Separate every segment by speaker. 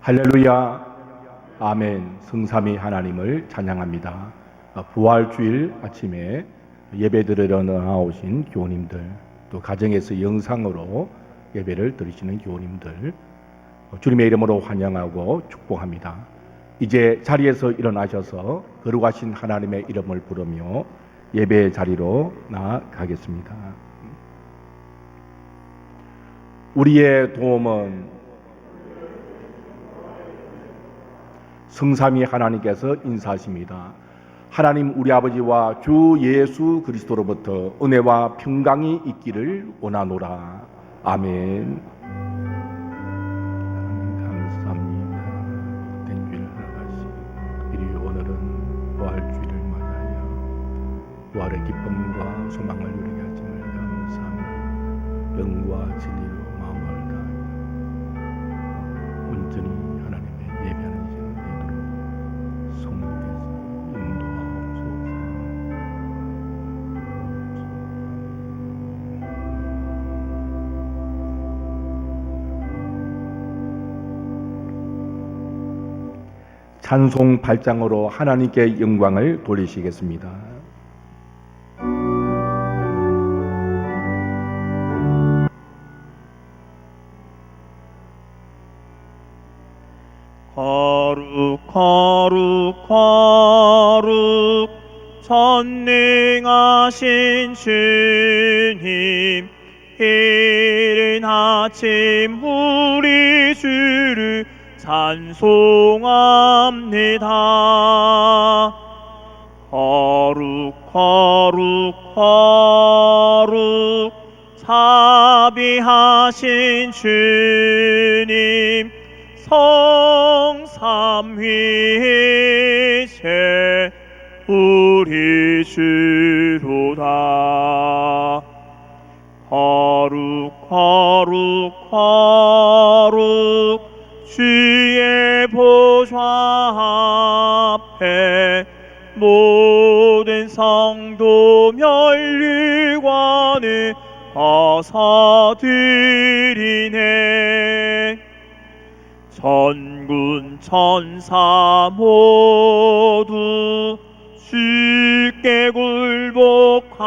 Speaker 1: 할렐루야, 아멘. 성삼위 하나님을 찬양합니다. 부활주일 아침에 예배 드리러 나오신 교우님들, 또 가정에서 영상으로 예배를 드리시는 교우님들, 주님의 이름으로 환영하고 축복합니다. 이제 자리에서 일어나셔서 거룩하신 하나님의 이름을 부르며 예배 자리로 나아가겠습니다. 우리의 도움은 성삼위 하나님께서 인사하십니다. 하나님 우리 아버지와 주 예수 그리스도로부터 은혜와 평강이 있기를 원하노라. 아멘. 감사합니다. 된 주일 나가시. 이리 오늘은 부활주일을 맞아야 부활의 기쁨과 소망을 누리게 하심을 감사합니다. 영과 진리로 마음을 다하여 온전히 하나님의 예배하는 시간 되도록 성령께서 인도하옵소서. 찬송 8장으로 하나님께 영광을 돌리시겠습니다.
Speaker 2: 거룩 거룩 전능하신 주님, 이른 아침 우리 주를 찬송합니다. 거룩 자비하신 주님, 성삼위이신 우리 주로다. 거룩 주의 보좌 앞에 모든 성도 멸류관을 벗어드리네. 천군 천사 모두 주께 굴복하니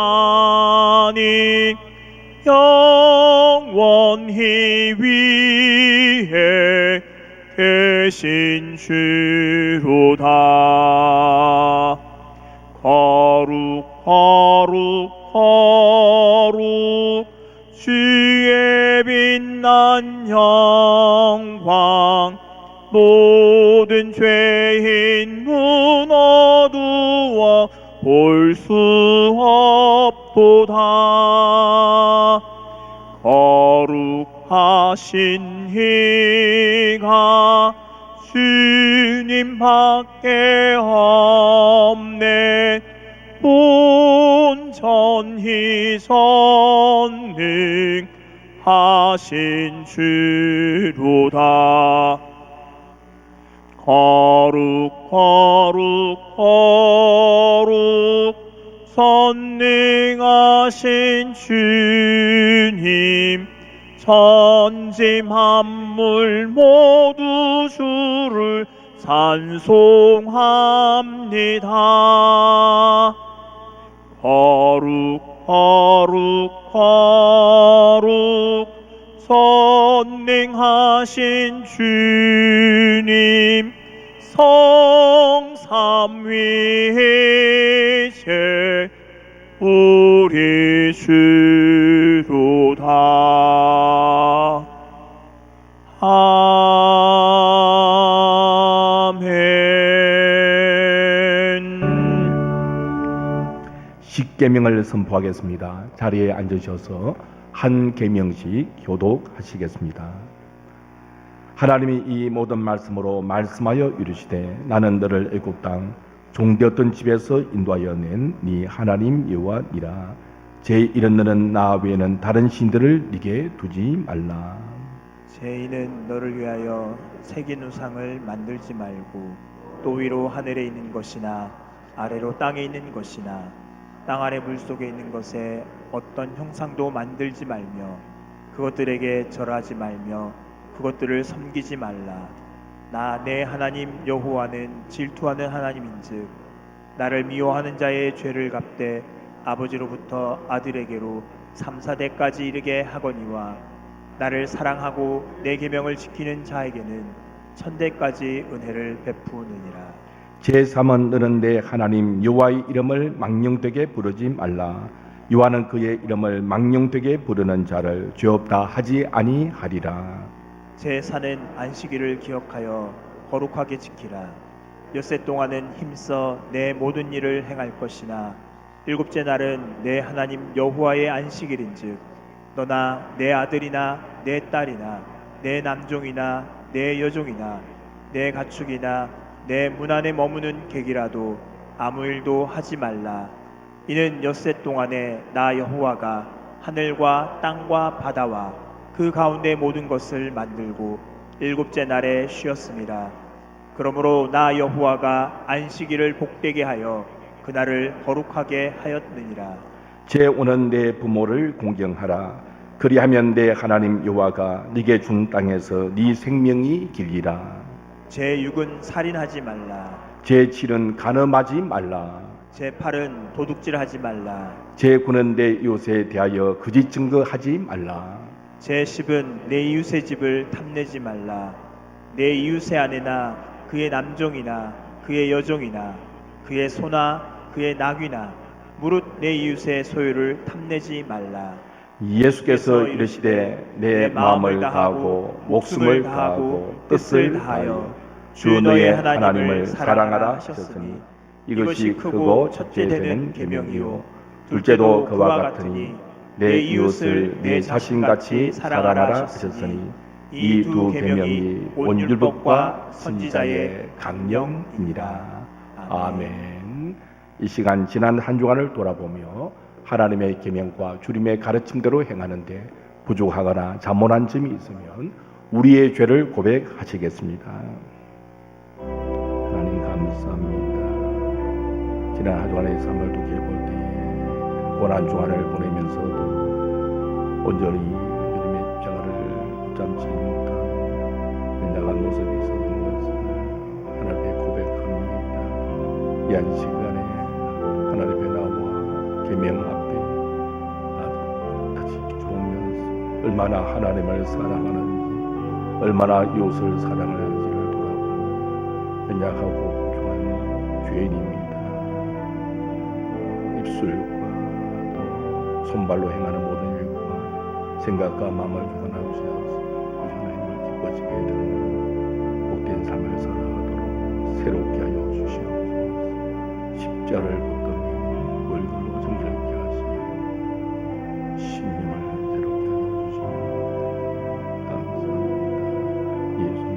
Speaker 2: 영원히 위에 계신 주로다. 거룩 주의 빛난 영광 모든 죄인 무너두어 볼 수 없도다. 거룩하신 이가 주님밖에 없네. 온전히 선능하신 주로다. 거룩 선능하신 주님, 천지 만물 모두 주를 찬송합니다. 거룩 선능하신 주님, 성삼위이신 우리 주로다. 아멘.
Speaker 1: 십계명을 선포하겠습니다. 자리에 앉으셔서 한 계명씩 교독하시겠습니다. 하나님이 이 모든 말씀으로 말씀하여 이르시되, 나는 너를 애굽 땅 종되었던 집에서 인도하여 낸 네 하나님 여호와니라. 제1은 너는 나 외에는 다른 신들을 네게 두지 말라.
Speaker 2: 제2는 너를 위하여 새긴 우상을 만들지 말고, 또 위로 하늘에 있는 것이나 아래로 땅에 있는 것이나 땅 아래 물속에 있는 것에 어떤 형상도 만들지 말며, 그것들에게 절하지 말며 그것들을 섬기지 말라. 나 내 하나님 여호와는 질투하는 하나님인즉 나를 미워하는 자의 죄를 갚되 아버지로부터 아들에게로 3, 4대까지 이르게 하거니와 나를 사랑하고 내 계명을 지키는 자에게는 1000대까지 은혜를 베푸느니라.
Speaker 1: 제3은 너는 내 하나님 여호와의 이름을 망령되게 부르지 말라. 여호와는 그의 이름을 망령되게 부르는 자를 죄 없다 하지 아니하리라.
Speaker 2: 제4는 안식일을 기억하여 거룩하게 지키라. 엿새 동안은 힘써 내 모든 일을 행할 것이나 일곱째 날은 내 하나님 여호와의 안식일인즉 너나 내 아들이나 내 딸이나 내 남종이나 내 여종이나 내 가축이나 내 문 안에 머무는 객이라도 아무 일도 하지 말라. 이는 엿새 동안에 나 여호와가 하늘과 땅과 바다와 그 가운데 모든 것을 만들고 일곱째 날에 쉬었습니다. 그러므로 나 여호와가 안식일을 복되게 하여 그날을 거룩하게 하였느니라.
Speaker 1: 제5는 내 부모를 공경하라. 그리하면 내 하나님 여호와가 네게 준 땅에서 네 생명이 길리라.
Speaker 2: 제6은 살인하지 말라.
Speaker 1: 제7은 간음하지 말라.
Speaker 2: 제8은 도둑질하지 말라.
Speaker 1: 제9는 내 이웃에 대하여 거짓 증거하지 말라.
Speaker 2: 제10은 내 이웃의 집을 탐내지 말라. 내 이웃의 아내나 그의 남종이나 그의 여종이나 그의 소나 그의 나귀나 무릇 내 이웃의 소유를 탐내지 말라.
Speaker 1: 예수께서 이르시되 내 마음을 다하고 목숨을 다하고 뜻을 다하여 주 너의 하나님을 사랑하라 하셨으니 이것이 크고 첫째 되는 계명이요 둘째도 그와 같으니 내 이웃을 내 자신같이 사랑하라 하셨으니 이 두 계명이 온 율법과 선지자의 강령이니라. 아멘. 이 시간 지난 한 주간을 돌아보며 하나님의 계명과 주님의 가르침대로 행하는데 부족하거나 잘못한 점이 있으면 우리의 죄를 고백하시겠습니다. 하나님 감사합니다. 지난 한 주간의 삶을 돌이켜볼 때에 고난 주간을 보내면서도 온전히 주님의 입장을 붙잡지 못한 빗나간 모습이 있었던 것을 하나님께 고백합니다. 이 한 시간에 하나님의 나와 계명 앞에 다시 주오면서 얼마나 하나님을 사랑하는지 얼마나 이웃을 사랑하는지를 돌아보며 연약하고 부족한 죄인입니다. 입술과 또 손발로 행하는 모든 일과 생각과 마음을 주관하시옵소서. 하나님을 기뻐지게 되는 복된 삶을 살아가도록 새롭게 하여 주시옵소서. 십자를 붙들고 얼굴로 정결케 하시고 심령을 새롭게 하여 주시옵소서. 감사합니다. 예수님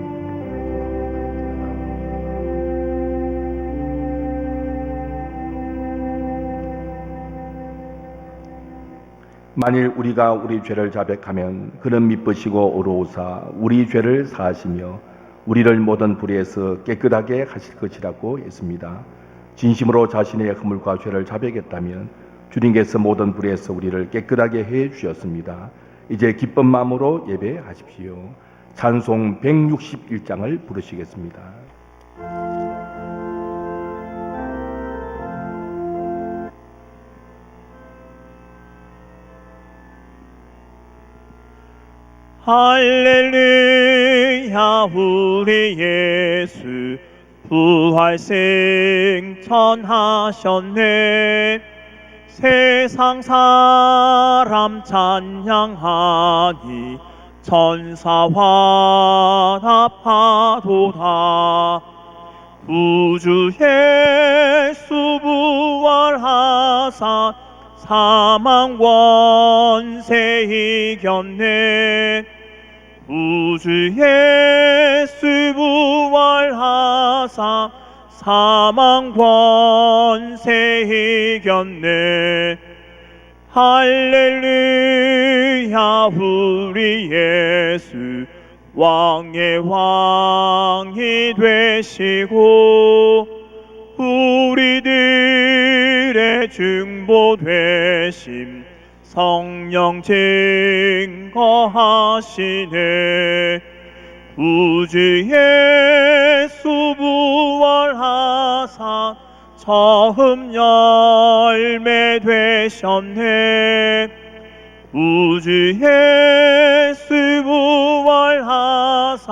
Speaker 1: 만일 우리가 우리 죄를 자백하면 그는 미쁘시고 어루오사 우리 죄를 사하시며 우리를 모든 불의에서 깨끗하게 하실 것이라고 했습니다. 진심으로 자신의 허물과 죄를 자백했다면 주님께서 모든 불의에서 우리를 깨끗하게 해 주셨습니다. 이제 기쁜 마음으로 예배하십시오. 찬송 161장을 부르시겠습니다.
Speaker 2: 할렐루야 우리 예수 부활생 전하셨네. 세상 사람 찬양하니 천사와 합하도다. 구주 예수 부활하사 사망 권세 이겼네. 구주 예수 부활하사 사망 권세 이겼네. 할렐루야 우리 예수 왕의 왕이 되시고 우리들의 중보 되심 성령 증거하시네. 우주 예수 부활하사 처음 열매 되셨네. 우주 예수 부활하사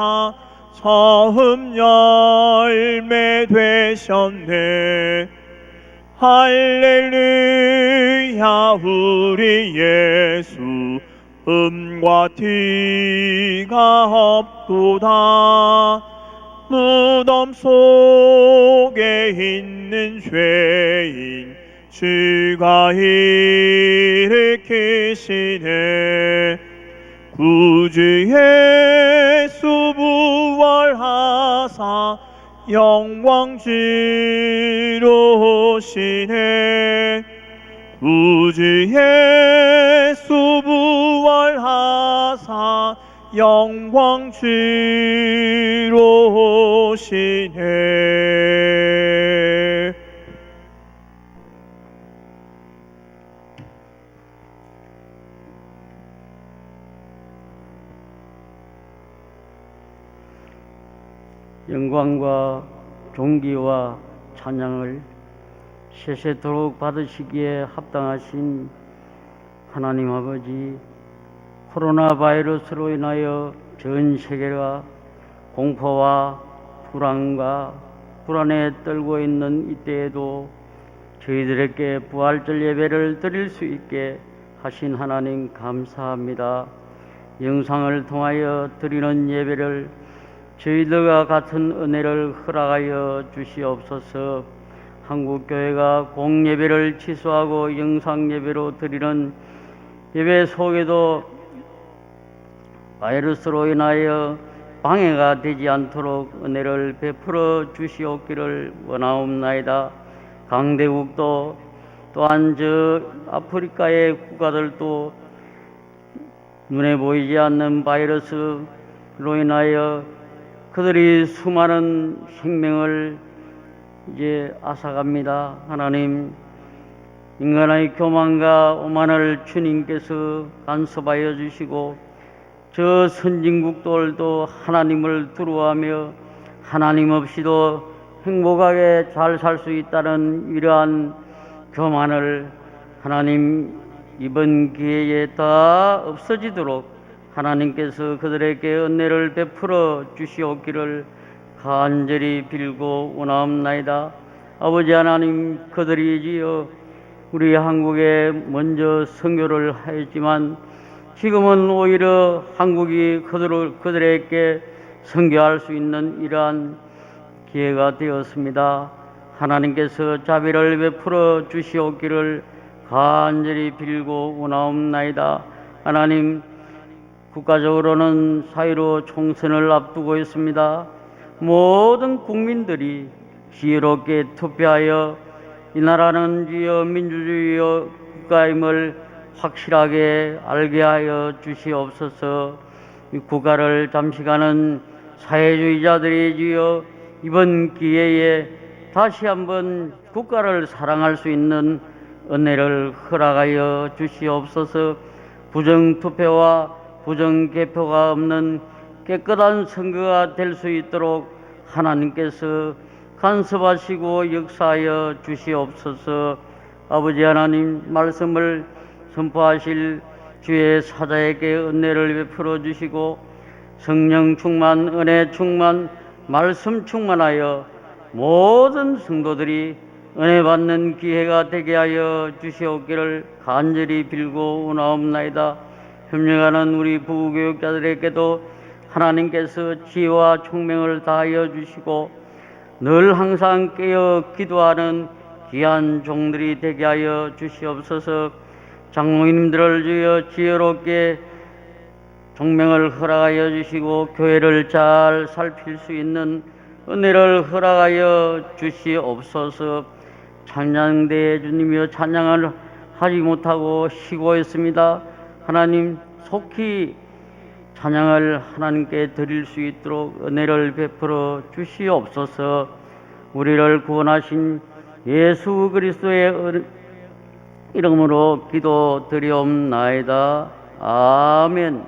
Speaker 2: 처음 열매 되셨네. 할렐루야 우리 예수 음과 티가 없도다. 무덤 속에 있는 죄인 주가 일으키시네. 구주 예수 부활하사 영광 주로 오시네. 구주 예수 부활하사 영광 주로 오시네.
Speaker 3: 영광과 존귀와 찬양을 세세토록 받으시기에 합당하신 하나님 아버지, 코로나 바이러스로 인하여 전 세계가 공포와 불안과 불안에 떨고 있는 이때에도 저희들에게 부활절 예배를 드릴 수 있게 하신 하나님 감사합니다. 영상을 통하여 드리는 예배를 저희들과 같은 은혜를 허락하여 주시옵소서. 한국교회가 공예배를 취소하고 영상예배로 드리는 예배 속에도 바이러스로 인하여 방해가 되지 않도록 은혜를 베풀어 주시옵기를 원하옵나이다. 강대국도 또한 저 아프리카의 국가들도 눈에 보이지 않는 바이러스로 인하여 그들이 수많은 생명을 이제 앗아갑니다. 하나님, 인간의 교만과 오만을 주님께서 간섭하여 주시고 저 선진국들도 하나님을 두려워하며 하나님 없이도 행복하게 잘 살 수 있다는 이러한 교만을 하나님 이번 기회에 다 없어지도록 하나님께서 그들에게 은혜를 베풀어 주시옵기를 간절히 빌고 원하옵나이다. 아버지 하나님, 그들이지요 우리 한국에 먼저 선교를 하였지만 지금은 오히려 한국이 그들에게 선교할 수 있는 이러한 기회가 되었습니다. 하나님께서 자비를 베풀어 주시옵기를 간절히 빌고 원하옵나이다. 하나님, 국가적으로는 4.15 총선을 앞두고 있습니다. 모든 국민들이 지혜롭게 투표하여 이 나라는 주여 민주주의 국가임을 확실하게 알게 하여 주시옵소서. 이 국가를 잠식하는 사회주의자들이 주여 이번 기회에 다시 한번 국가를 사랑할 수 있는 은혜를 허락하여 주시옵소서. 부정투표와 부정개표가 없는 깨끗한 선거가 될 수 있도록 하나님께서 간섭하시고 역사하여 주시옵소서. 아버지 하나님, 말씀을 선포하실 주의 사자에게 은혜를 베풀어 주시고 성령 충만, 은혜 충만, 말씀 충만하여 모든 성도들이 은혜 받는 기회가 되게 하여 주시옵기를 간절히 빌고 원하옵나이다. 협력하는 우리 부교육자들에게도 하나님께서 지혜와 총명을 다하여 주시고 늘 항상 깨어 기도하는 귀한 종들이 되게 하여 주시옵소서. 장로님들을 주여 지혜롭게 총명을 허락하여 주시고 교회를 잘 살필 수 있는 은혜를 허락하여 주시옵소서. 찬양대에 주님이여 찬양을 하지 못하고 쉬고 있습니다. 하나님, 속히 찬양을 하나님께 드릴 수 있도록 은혜를 베풀어 주시옵소서. 우리를 구원하신 예수 그리스도의 이름으로 기도드리옵나이다. 아멘.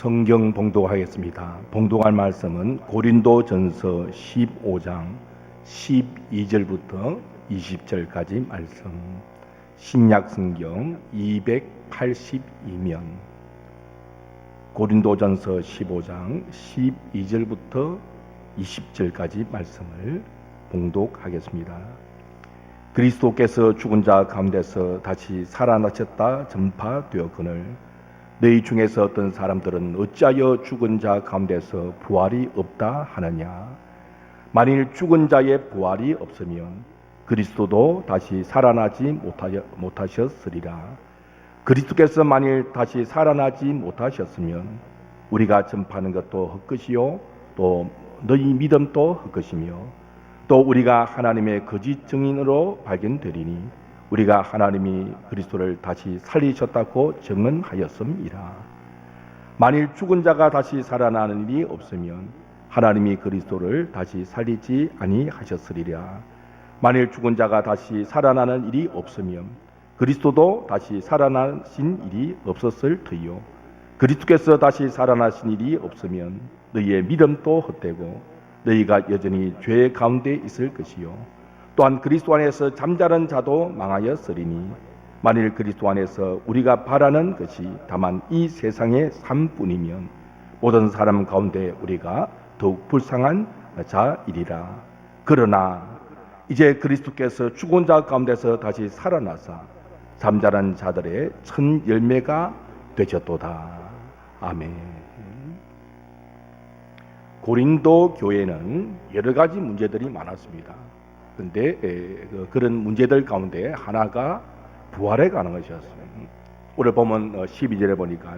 Speaker 1: 성경 봉독하겠습니다. 봉독할 말씀은 고린도전서 15장 12절부터 20절까지 말씀. 신약 성경 282면 고린도전서 15장 12절부터 20절까지 말씀을 봉독하겠습니다. 그리스도께서 죽은 자 가운데서 다시 살아나셨다 전파되었거늘 너희 중에서 어떤 사람들은 어찌하여 죽은 자 가운데서 부활이 없다 하느냐. 만일 죽은 자의 부활이 없으면 그리스도도 다시 살아나지 못하셨으리라. 그리스도께서 만일 다시 살아나지 못하셨으면 우리가 전파하는 것도 헛것이요 또 너희 믿음도 헛것이며 또 우리가 하나님의 거짓 증인으로 발견되리니 우리가 하나님이 그리스도를 다시 살리셨다고 증언하였음이라. 만일 죽은 자가 다시 살아나는 일이 없으면 하나님이 그리스도를 다시 살리지 아니하셨으리라. 만일 죽은 자가 다시 살아나는 일이 없으면 그리스도도 다시 살아나신 일이 없었을 터이요. 그리스도께서 다시 살아나신 일이 없으면 너희의 믿음도 헛되고 너희가 여전히 죄 가운데 있을 것이요. 또한 그리스도 안에서 잠자는 자도 망하였으리니 만일 그리스도 안에서 우리가 바라는 것이 다만 이 세상의 삶뿐이면 모든 사람 가운데 우리가 더욱 불쌍한 자이리라. 그러나 이제 그리스도께서 죽은 자 가운데서 다시 살아나사 잠자는 자들의 첫 열매가 되셨도다. 아멘. 고린도 교회는 여러 가지 문제들이 많았습니다. 그런데 그런 문제들 가운데 하나가 부활에 관한 것이었어요. 오늘 보면 12절에 보니까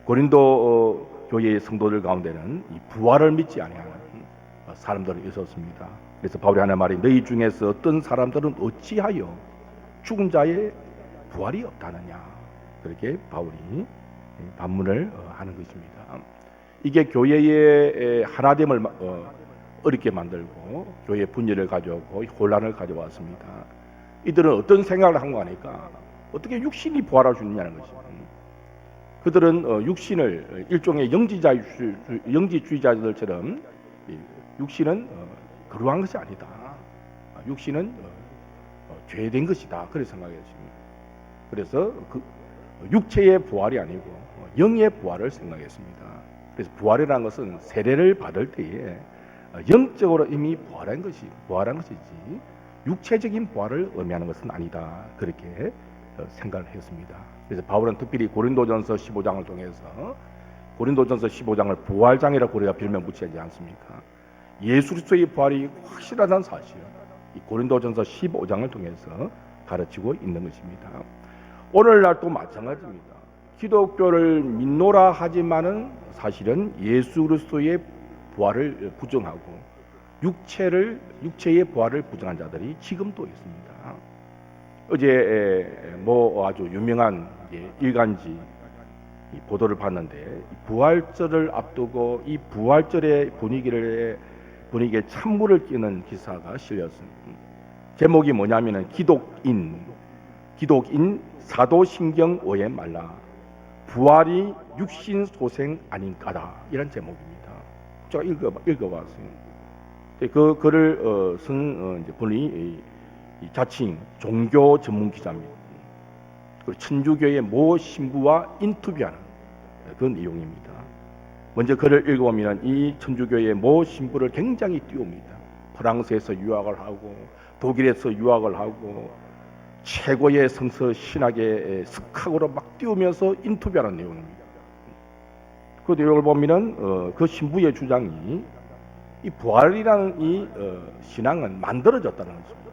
Speaker 1: 고린도 교회의 성도들 가운데는 이 부활을 믿지 아니하는 사람들이 있었습니다. 그래서 바울이 하는 말이 너희 중에서 어떤 사람들은 어찌하여 죽은 자의 부활이 없다느냐. 그렇게 바울이 반문을 하는 것입니다. 이게 교회의 하나됨을 어렵게 만들고 교회의 분열을 가져오고 혼란을 가져왔습니다. 이들은 어떤 생각을 한 거 아니까 어떻게 육신이 부활할 수 있느냐는 것입니다. 그들은 육신을 일종의 영지주의자들처럼 육신은 거룩한 것이 아니다. 육신은 죄된 것이다. 그렇게 생각했습니다. 그래서 그 육체의 부활이 아니고 영의 부활을 생각했습니다. 그래서 부활이라는 것은 세례를 받을 때에 영적으로 이미 부활한 것이지 육체적인 부활을 의미하는 것은 아니다. 그렇게 생각을 했습니다. 그래서 바울은 특별히 고린도전서 15장을 통해서 고린도전서 15장을 부활장이라고 우리가 별명 붙이지 않습니까? 예수 그리스도의 부활이 확실하다는 사실, 이 고린도전서 15장을 통해서 가르치고 있는 것입니다. 오늘날도 마찬가지입니다. 기독교를 믿노라 하지만은 사실은 예수 그리스도의 부활을 부정하고 육체의 부활을 부정한 자들이 지금도 있습니다. 어제 아주 유명한 일간지 보도를 봤는데 부활절을 앞두고 이 부활절의 분위기에 찬물을 끼는 기사가 실렸습니다. 제목이 뭐냐면은 기독인 사도신경 오해 말라 부활이 육신 소생 아닌가다 이런 제목입니다. 제가 읽어봤어요. 그 글을 쓴 분이 자칭 종교 전문 기자입니다. 천주교의 모 신부와 인터뷰하는 그 내용입니다. 먼저 글을 읽어보면 이 천주교의 모 신부를 굉장히 띄웁니다. 프랑스에서 유학을 하고 독일에서 유학을 하고 최고의 성서 신학의 스카고로 막 띄우면서 인터뷰하는 내용입니다. 그 내용을 보면은 그 신부의 주장이 이 부활이라는 이 신앙은 만들어졌다는 것입니다.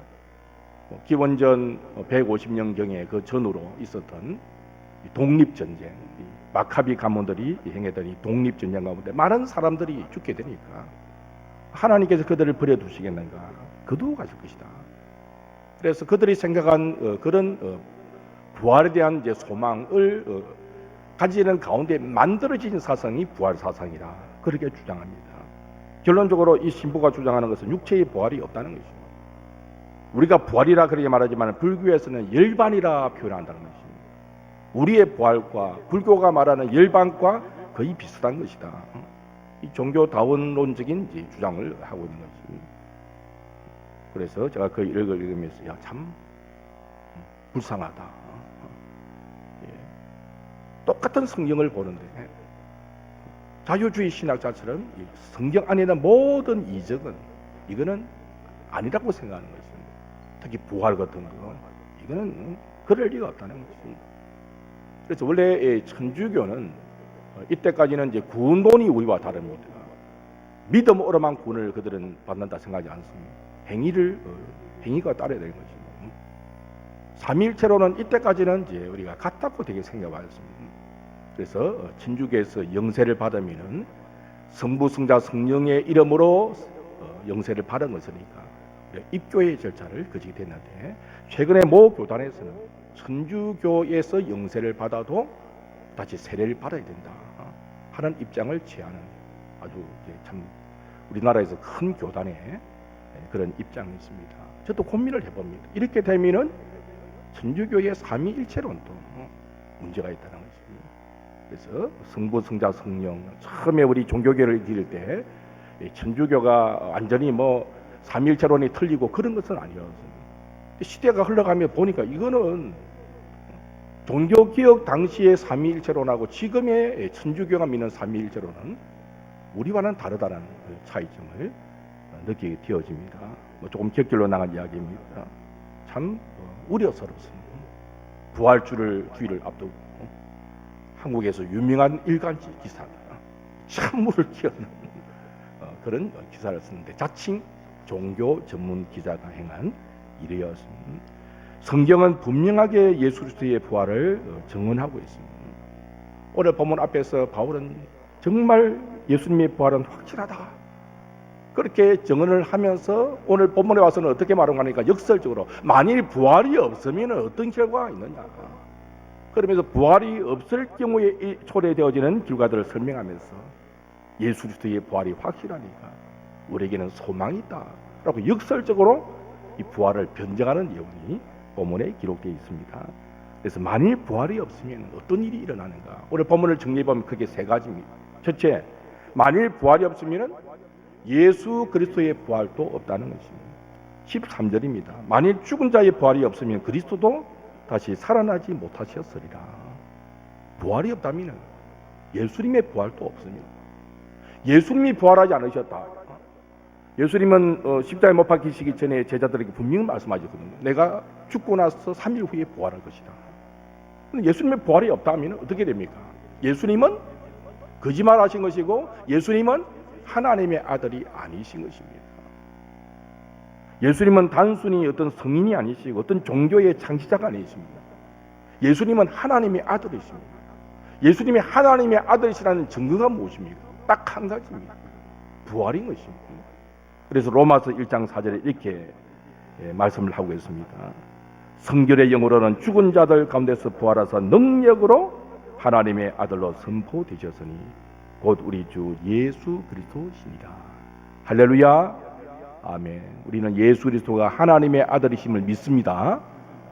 Speaker 1: 기원전 150년경에 그 전후로 있었던 독립전쟁, 마카비 가문들이 행했던 이 독립전쟁 가운데 많은 사람들이 죽게 되니까 하나님께서 그들을 버려두시겠는가? 거두어 가실 것이다. 그래서 그들이 생각한 그런 부활에 대한 이제 소망을 가지는 가운데 만들어진 사상이 부활 사상이라 그렇게 주장합니다. 결론적으로 이 신부가 주장하는 것은 육체의 부활이 없다는 것입니다. 우리가 부활이라 그렇게 말하지만 불교에서는 열반이라 표현한다는 것입니다. 우리의 부활과 불교가 말하는 열반과 거의 비슷한 것이다. 이 종교다원론적인 이제 주장을 하고 있는 것이. 그래서 제가 그 읽으면서 야, 참 불쌍하다. 예. 똑같은 성경을 보는데 자유주의 신학자처럼 이 성경 안에 있는 모든 이적은 이거는 아니라고 생각하는 것입니다. 특히 부활 같은 거 이거는 그럴 리가 없다는 것입니다. 그래서 원래 천주교는 이때까지는 이제 구원론이 우리와 다릅니다. 믿음으로만 구원을 그들은 받는다 생각하지 않습니다. 행위가 따라야 되는 것입니다. 삼위일체로는 이때까지는 이제 우리가 같다고 되게 생각하였습니다. 그래서 천주교에서 영세를 받으면은 성부, 성자, 성령의 이름으로 영세를 받은 것이니까 입교의 절차를 거치게 됐는데, 최근에 모 교단에서는 천주교에서 영세를 받아도 다시 세례를 받아야 된다 하는 입장을 취하는 아주 참 우리나라에서 큰 교단의 그런 입장이 있습니다. 저도 고민을 해봅니다. 이렇게 되면은 천주교의 삼위일체론도 문제가 있다는 것입니다. 그래서 성부, 성자, 성령, 처음에 우리 종교계를 기를 때 천주교가 완전히 뭐 삼위일체론이 틀리고 그런 것은 아니었습니다. 시대가 흘러가며 보니까 이거는 종교개혁 당시의 삼위일체론하고 지금의 천주교가 믿는 삼위일체론은 우리와는 다르다는 차이점을 느끼게 되어집니다. 뭐 조금 곁길로 나간 이야기입니다. 참 우려스럽습니다. 부활주의를 앞두고 한국에서 유명한 일간지 기사가 찬물을 끼얹는 그런 기사를 쓰는데 자칭 종교 전문 기자가 행한 일이었습니다. 성경은 분명하게 예수 그리스도의 부활을 증언하고 있습니다. 오늘 본문 앞에서 바울은 정말 예수님의 부활은 확실하다 그렇게 증언을 하면서 오늘 본문에 와서는 어떻게 말하고 하니까 역설적으로 만일 부활이 없으면 어떤 결과가 있느냐, 그러면서 부활이 없을 경우에 초래되어지는 결과들을 설명하면서 예수 그리스도의 부활이 확실하니까 우리에게는 소망이 있다 라고 역설적으로 이 부활을 변증하는 내용이 본문에 기록되어 있습니다. 그래서 만일 부활이 없으면 어떤 일이 일어나는가, 오늘 본문을 정리해보면 크게 세 가지입니다. 첫째, 만일 부활이 없으면 예수 그리스도의 부활도 없다는 것입니다. 13절입니다. 만일 죽은 자의 부활이 없으면 그리스도도 다시 살아나지 못하셨으리라. 부활이 없다면 예수님의 부활도 없습니다. 예수님이 부활하지 않으셨다. 예수님은 십자가에 못 박히시기 전에 제자들에게 분명히 말씀하셨거든요. 내가 죽고 나서 3일 후에 부활할 것이다. 예수님의 부활이 없다면 어떻게 됩니까? 예수님은 거짓말하신 것이고 예수님은 하나님의 아들이 아니신 것입니다. 예수님은 단순히 어떤 성인이 아니시고 어떤 종교의 창시자가 아니십니다. 예수님은 하나님의 아들이십니다. 예수님이 하나님의 아들이시라는 증거가 무엇입니까? 딱 한 가지입니다. 부활인 것입니다. 그래서 로마서 1장 4절에 이렇게 말씀을 하고 있습니다. 성결의 영으로는 죽은 자들 가운데서 부활하사 능력으로 하나님의 아들로 선포되셨으니 곧 우리 주 예수 그리스도시니라. 할렐루야, 아멘. 우리는 예수 그리스도가 하나님의 아들이심을 믿습니다.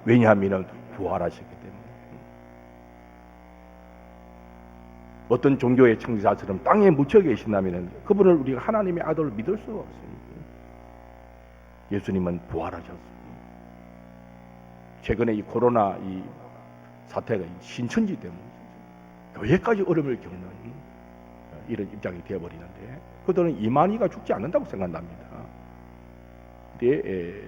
Speaker 1: 왜냐하면 부활하셨기 때문에. 어떤 종교의 청지자처럼 땅에 묻혀 계신다면 그분을 우리가 하나님의 아들로 믿을 수가 없습니다. 예수님은 부활하셨습니다. 최근에 이 코로나 이 사태가 신천지 때문에 교회까지 어려움을 겪는 이런 입장이 되어버리는데 그들은 이만희가 죽지 않는다고 생각합니다. 근데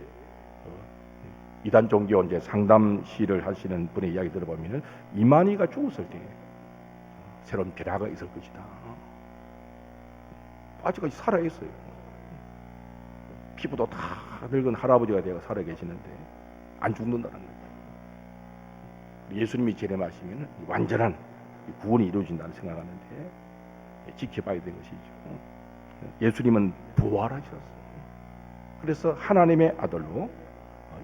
Speaker 1: 이단 종교 이제 상담 시를 하시는 분의 이야기 들어보면 이만희가 죽었을 때 새로운 변화가 있을 것이다. 아직까지 살아있어요. 피부도 다 늙은 할아버지가 되어 살아 계시는데 안 죽는다는 거죠. 예수님이 재림하시면 완전한 구원이 이루어진다는 생각하는데 지켜봐야 될 것이죠. 예수님은 부활하셨어요. 그래서 하나님의 아들로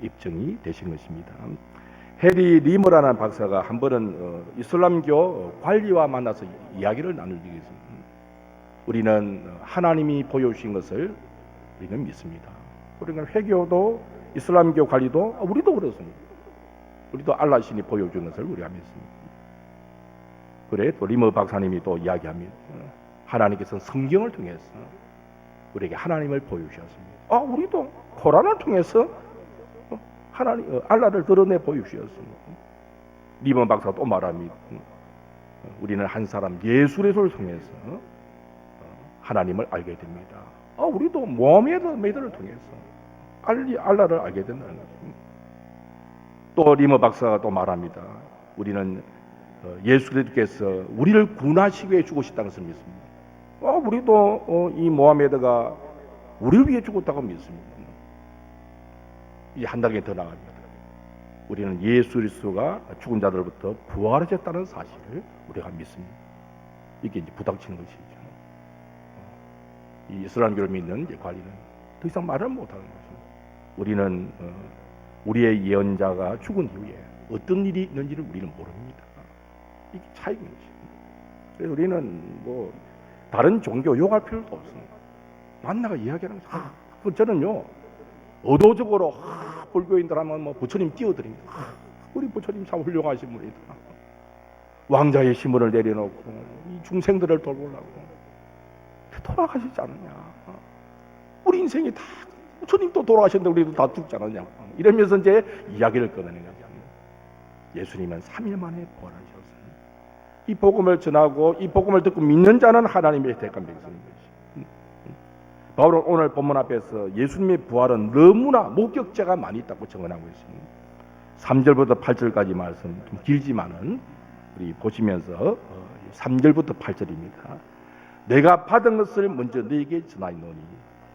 Speaker 1: 입증이 되신 것입니다. 해리 리머라는 박사가 한 번은 이슬람교 관리와 만나서 이야기를 나누기 위해서 우리는 하나님이 보여주신 것을 우리는 믿습니다. 그러니까 회교도 이슬람교 관리도 우리도 그렇습니다. 우리도 알라 신이 보여준 것을 우리가 믿습니다. 그래 또 리머 박사님이 또 이야기합니다. 하나님께서 성경을 통해서 우리에게 하나님을 보여주셨습니다. 우리도 코란을 통해서 하나님 알라를 드러내 보여주셨습니다. 리머 박사가 또 말합니다. 우리는 한 사람 예수를 통해서 하나님을 알게 됩니다. 우리도 모하메드를 통해서 알라를 알게 된다는 것입니다. 또 리머 박사가 또 말합니다. 우리는 예수 그리스도께서 우리를 구원하시기 위해 죽으셨다는 것을 믿습니다. 우리도 이 모하메드가 우리를 위해 죽었다고 믿습니다. 이 한 단계 더 나갑니다. 우리는 예수 그리스도가 죽은 자들로부터 부활하셨다는 사실을 우리가 믿습니다. 이게 이제 부닥치는 것이죠. 이 이슬람교를 믿는 관리는 더 이상 말을 못하는 것입니다. 우리는 우리의 예언자가 죽은 이후에 어떤 일이 있는지를 우리는 모릅니다. 이게 차이인 것입니다. 그래서 우리는 뭐 다른 종교 욕할 필요도 없습니다. 만나가 이야기하는 것입니다. 저는요 의도적으로 불교인들 하면 뭐 부처님 띄워드립니다. 우리 부처님 참 훌륭하신 분이다. 왕자의 신분을 내려놓고 이 중생들을 돌보려고 돌아가시지 않느냐. 우리 인생이 다 부처님도 돌아가셨는데 우리도 다 죽지 않았냐. 이러면서 이제 이야기를 꺼내는 거죠. 예수님은 3일 만에 부활하셨습니다. 이 복음을 전하고 이 복음을 듣고 믿는 자는 하나님의 택한 백성입니다. 바울은 오늘 본문 앞에서 예수님의 부활은 너무나 목격자가 많이 있다고 증언하고 있습니다. 3절부터 8절까지 말씀 좀 길지만은 우리 보시면서 3절부터 8절입니다. 내가 받은 것을 먼저 너에게 전하노니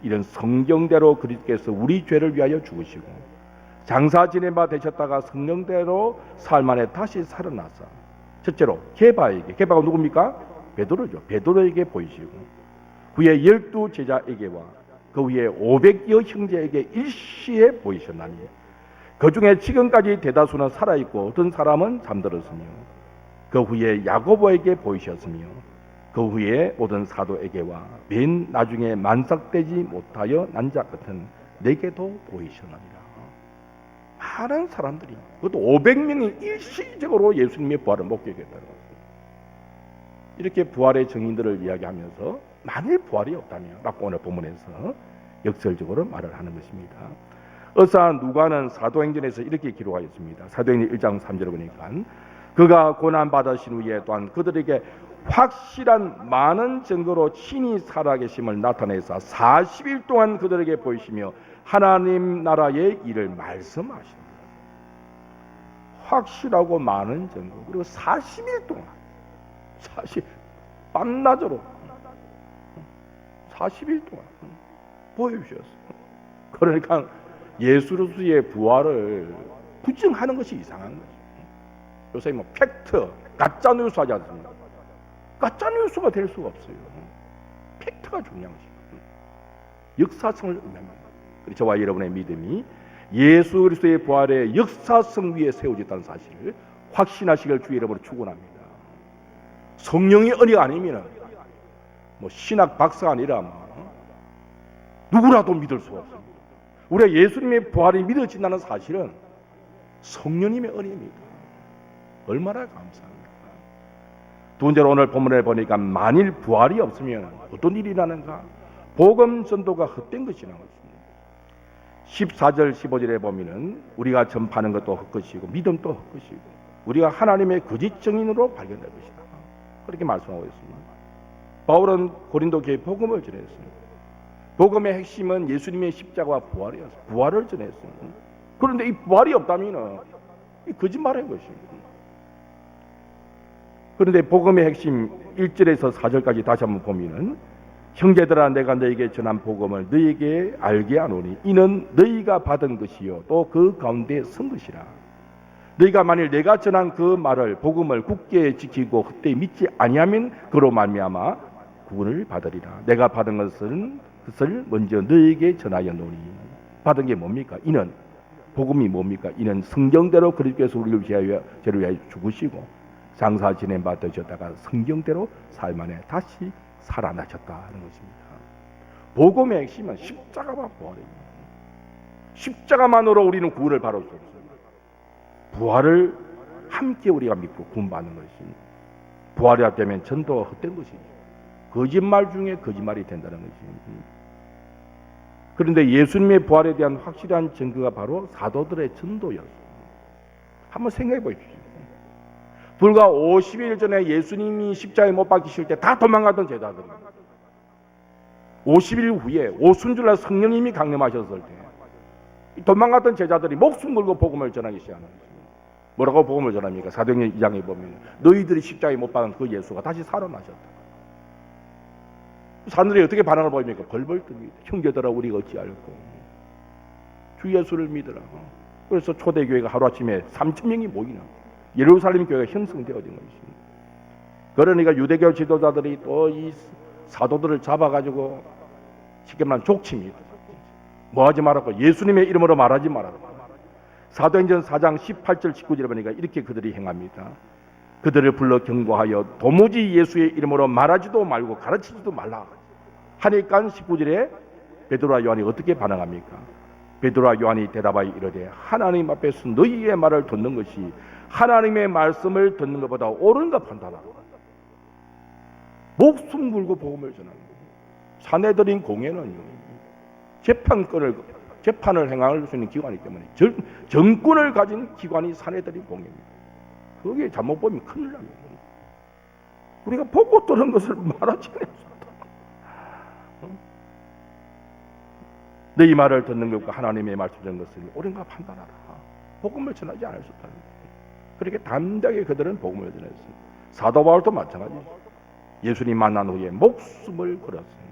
Speaker 1: 이런 성경대로 그리스도께서 우리 죄를 위하여 죽으시고 장사 지낸 바 되셨다가 성령대로 사흘 만에 다시 살아나사 첫째로 게바가 누굽니까? 베드로죠. 베드로에게 보이시고 그의 12 제자에게와 그 위에 500여 형제에게 일시에 보이셨나니 그 중에 지금까지 대다수는 살아있고 어떤 사람은 잠들었으며 그 후에 야고보에게 보이셨으며 그 후에 모든 사도에게와 맨 나중에 만삭되지 못하여 난 자 같은 내게도 보이셨느니라. 많은 사람들이 그것도 500명이 일시적으로 예수님의 부활을 목격했다는 것입니다. 이렇게 부활의 증인들을 이야기하면서 만일 부활이 없다면 라고 오늘 본문에서 역설적으로 말을 하는 것입니다. 의사 누가는 사도행전에서 이렇게 기록하였습니다. 사도행전 1장 3절을 보니까 그가 고난받으신 후에 또한 그들에게 확실한 많은 증거로 친히 살아계심을 나타내사 40일 동안 그들에게 보이시며 하나님 나라의 일을 말씀하십니다. 확실하고 많은 증거 그리고 40일 동안 밤낮으로 40일 동안 보여주셨어요. 그러니까 예수 그리스도의 부활을 부정하는 것이 이상한 거죠. 요새 뭐 팩트, 가짜 뉴스 하지 않습니까? 가짜 뉴스가 될 수가 없어요. 팩트가 중요한 것이죠. 역사성을 의미합니다. 저와 여러분의 믿음이 예수 그리스도의 부활의 역사성 위에 세워졌다는 사실을 확신하시길 주의 이름으로 축원합니다. 성령의 은혜가 아니면 뭐 신학 박사가 아니라 누구라도 믿을 수가 없습니다. 우리가 예수님의 부활이 믿어진다는 사실은 성령님의 은혜입니다. 얼마나 감사합니까? 두 번째로 오늘 본문에 보니까 만일 부활이 없으면 어떤 일이 일어나는가? 복음 전도가 헛된 것이라는 것입니다. 14절 15절에 보면은 우리가 전파하는 것도 헛것이고 믿음도 헛것이고 우리가 하나님의 거짓 증인으로 발견될 것이다. 그렇게 말씀하고 있습니다. 바울은 고린도 교회 복음을 전했습니다. 복음의 핵심은 예수님의 십자가와 부활이었습니다. 부활을 전했습니다. 그런데 이 부활이 없다면 이 거짓말인 것입니다. 그런데 복음의 핵심 1절에서 4절까지 다시 한번 보면은 형제들아 내가 너에게 전한 복음을 너에게 알게 하노니 이는 너희가 받은 것이요 또 그 가운데 선 것이라. 너희가 만일 내가 전한 그 말을 복음을 굳게 지키고 그때 믿지 아니하면 그로 말미암아 구원을 받으리라. 내가 받은 것을 먼저 너희에게 전하였노니 받은 게 뭡니까? 이는 복음이 뭡니까? 이는 성경대로 그리스도께서 우리를 위하여 죄를 위하여 죽으시고 장사 지낸 바 되셨다가 성경대로 사흘 만에 다시 살아나셨다 하는 것입니다. 복음의 핵심은 십자가와 부활입니다. 십자가만으로 우리는 구원을 받을 수 없습니다. 부활을 함께 우리가 믿고 구원받는 것입니다. 부활이 앞되면 전도가 헛된 것이죠. 거짓말 중에 거짓말이 된다는 것입니다. 그런데 예수님의 부활에 대한 확실한 증거가 바로 사도들의 전도였습니다. 한번 생각해 보십시오. 불과 50일 전에 예수님이 십자가에 못 박히실 때 다 도망가던 제자들입니다. 50일 후에 오순절날 성령님이 강림하셨을 때 도망갔던 제자들이 목숨 걸고 복음을 전하기 시작합니다. 뭐라고 복음을 전합니까? 사도행전 2장에 보면 너희들이 십자가에 못 박은 그 예수가 다시 살아나셨다. 사람들이 어떻게 반응을 보입니까? 벌벌 뜹니다. 형제들아 우리가 어찌할꼬 주 예수를 믿으라. 그래서 초대교회가 하루아침에 3,000명이 모이는 예루살렘 교회가 형성되어진 것입니다. 그러니까 유대교 지도자들이 또 이 사도들을 잡아가지고 쉽게 말하면 족칩니다. 뭐하지 말라고? 예수님의 이름으로 말하지 말라고. 사도행전 4장 18절 19절에 보니까 이렇게 그들이 행합니다. 그들을 불러 경고하여 도무지 예수의 이름으로 말하지도 말고 가르치지도 말라 하니까 19절에 베드로와 요한이 어떻게 반응합니까? 베드로와 요한이 대답하여 이르되 하나님 앞에서 너희의 말을 듣는 것이 하나님의 말씀을 듣는 것보다 옳은가 판단하라. 목숨 걸고 복음을 전하는 거예요. 사내들인 공회는요, 재판을 행할 수 있는 기관이기 때문에 정권을 가진 기관이 사내들인 공회입니다. 거기에 잘못 보면 큰일 납니다. 우리가 보고 들은 것을 말하지 않았다. 너희 말을 듣는 것과 하나님의 말씀 듣는 것을 옳은가 판단하라. 복음을 전하지 않았었다. 그렇게 담대하게 그들은 복음을 전했습니다. 사도 바울도 마찬가지죠. 예수님 만난 후에 목숨을 걸었습니다.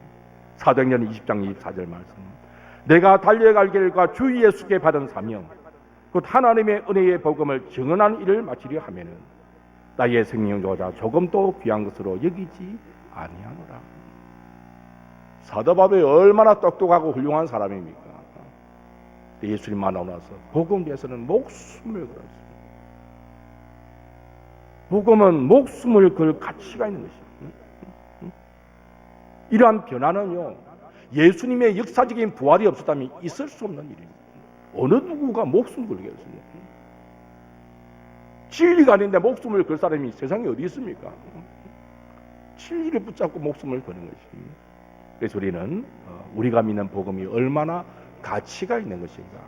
Speaker 1: 사도행전 20장 24절 말씀. 내가 달려갈 길과 주 예수께 받은 사명 곧 하나님의 은혜의 복음을 증언한 일을 마치려 하면은 나의 생명조차 조금도 귀한 것으로 여기지 아니하노라. 사도 바울이 얼마나 똑똑하고 훌륭한 사람입니까? 예수님 만나고 나서 복음 위해서는 목숨을 걸었습니다. 복음은 목숨을 걸 가치가 있는 것입니다. 이러한 변화는요, 예수님의 역사적인 부활이 없었다면 있을 수 없는 일입니다. 어느 누구가 목숨 걸겠습니까? 진리가 아닌데 목숨을 걸 사람이 세상에 어디 있습니까? 진리를 붙잡고 목숨을 거는 것입니다. 그래서 우리가 믿는 복음이 얼마나 가치가 있는 것인가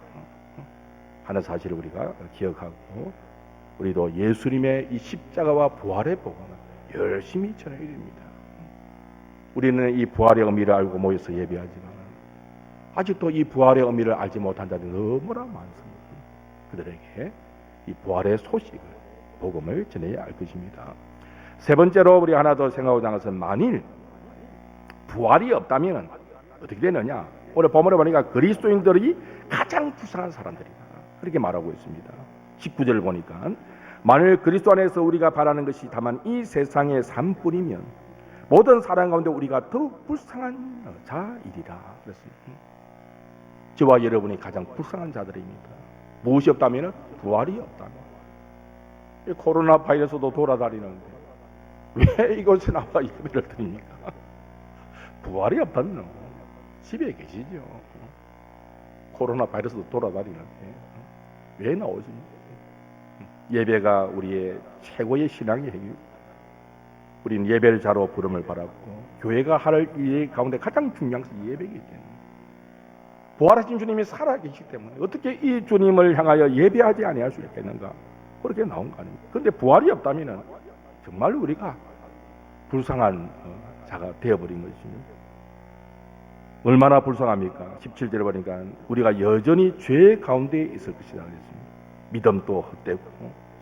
Speaker 1: 하는 사실을 우리가 기억하고 우리도 예수님의 이 십자가와 부활의 복음을 열심히 전해야 됩니다. 우리는 이 부활의 의미를 알고 모여서 예배하지만 아직도 이 부활의 의미를 알지 못한 자들이 너무나 많습니다. 그들에게 이 부활의 소식을, 복음을 전해야 할 것입니다. 세 번째로 우리 하나 더 생각하고자 하는 것은 만일 부활이 없다면 어떻게 되느냐? 오늘 본문에 보니까 그리스도인들이 가장 불쌍한 사람들이다. 그렇게 말하고 있습니다. 19절을 보니까 만일 그리스도 안에서 우리가 바라는 것이 다만 이 세상의 삶뿐이면 모든 사람 가운데 우리가 더욱 불쌍한 자이리라. 그랬습니다. 저와 여러분이 가장 불쌍한 자들입니다. 무엇이 없다면 부활이 없다면. 코로나 바이러스도 돌아다니는데 왜 이곳에 나와 예배를 드립니까? 부활이 없다면 집에 계시죠. 코로나 바이러스도 돌아다니는데 왜 나오십니까? 예배가 우리의 최고의 신앙의 행위입니다. 우리는 예배를 자로 부름을 받았고 교회가 할 일 가운데 가장 중요한 것이 예배이기 때문에 부활하신 주님이 살아계시기 때문에 어떻게 이 주님을 향하여 예배하지 아니할 수 있겠는가? 그렇게 나온 거 아닙니까? 그런데 부활이 없다면 정말 우리가 불쌍한 자가 되어버린 것입니다. 얼마나 불쌍합니까? 17절에 보니까 우리가 여전히 죄 가운데 있을 것이다 그랬습니다. 믿음도 헛되고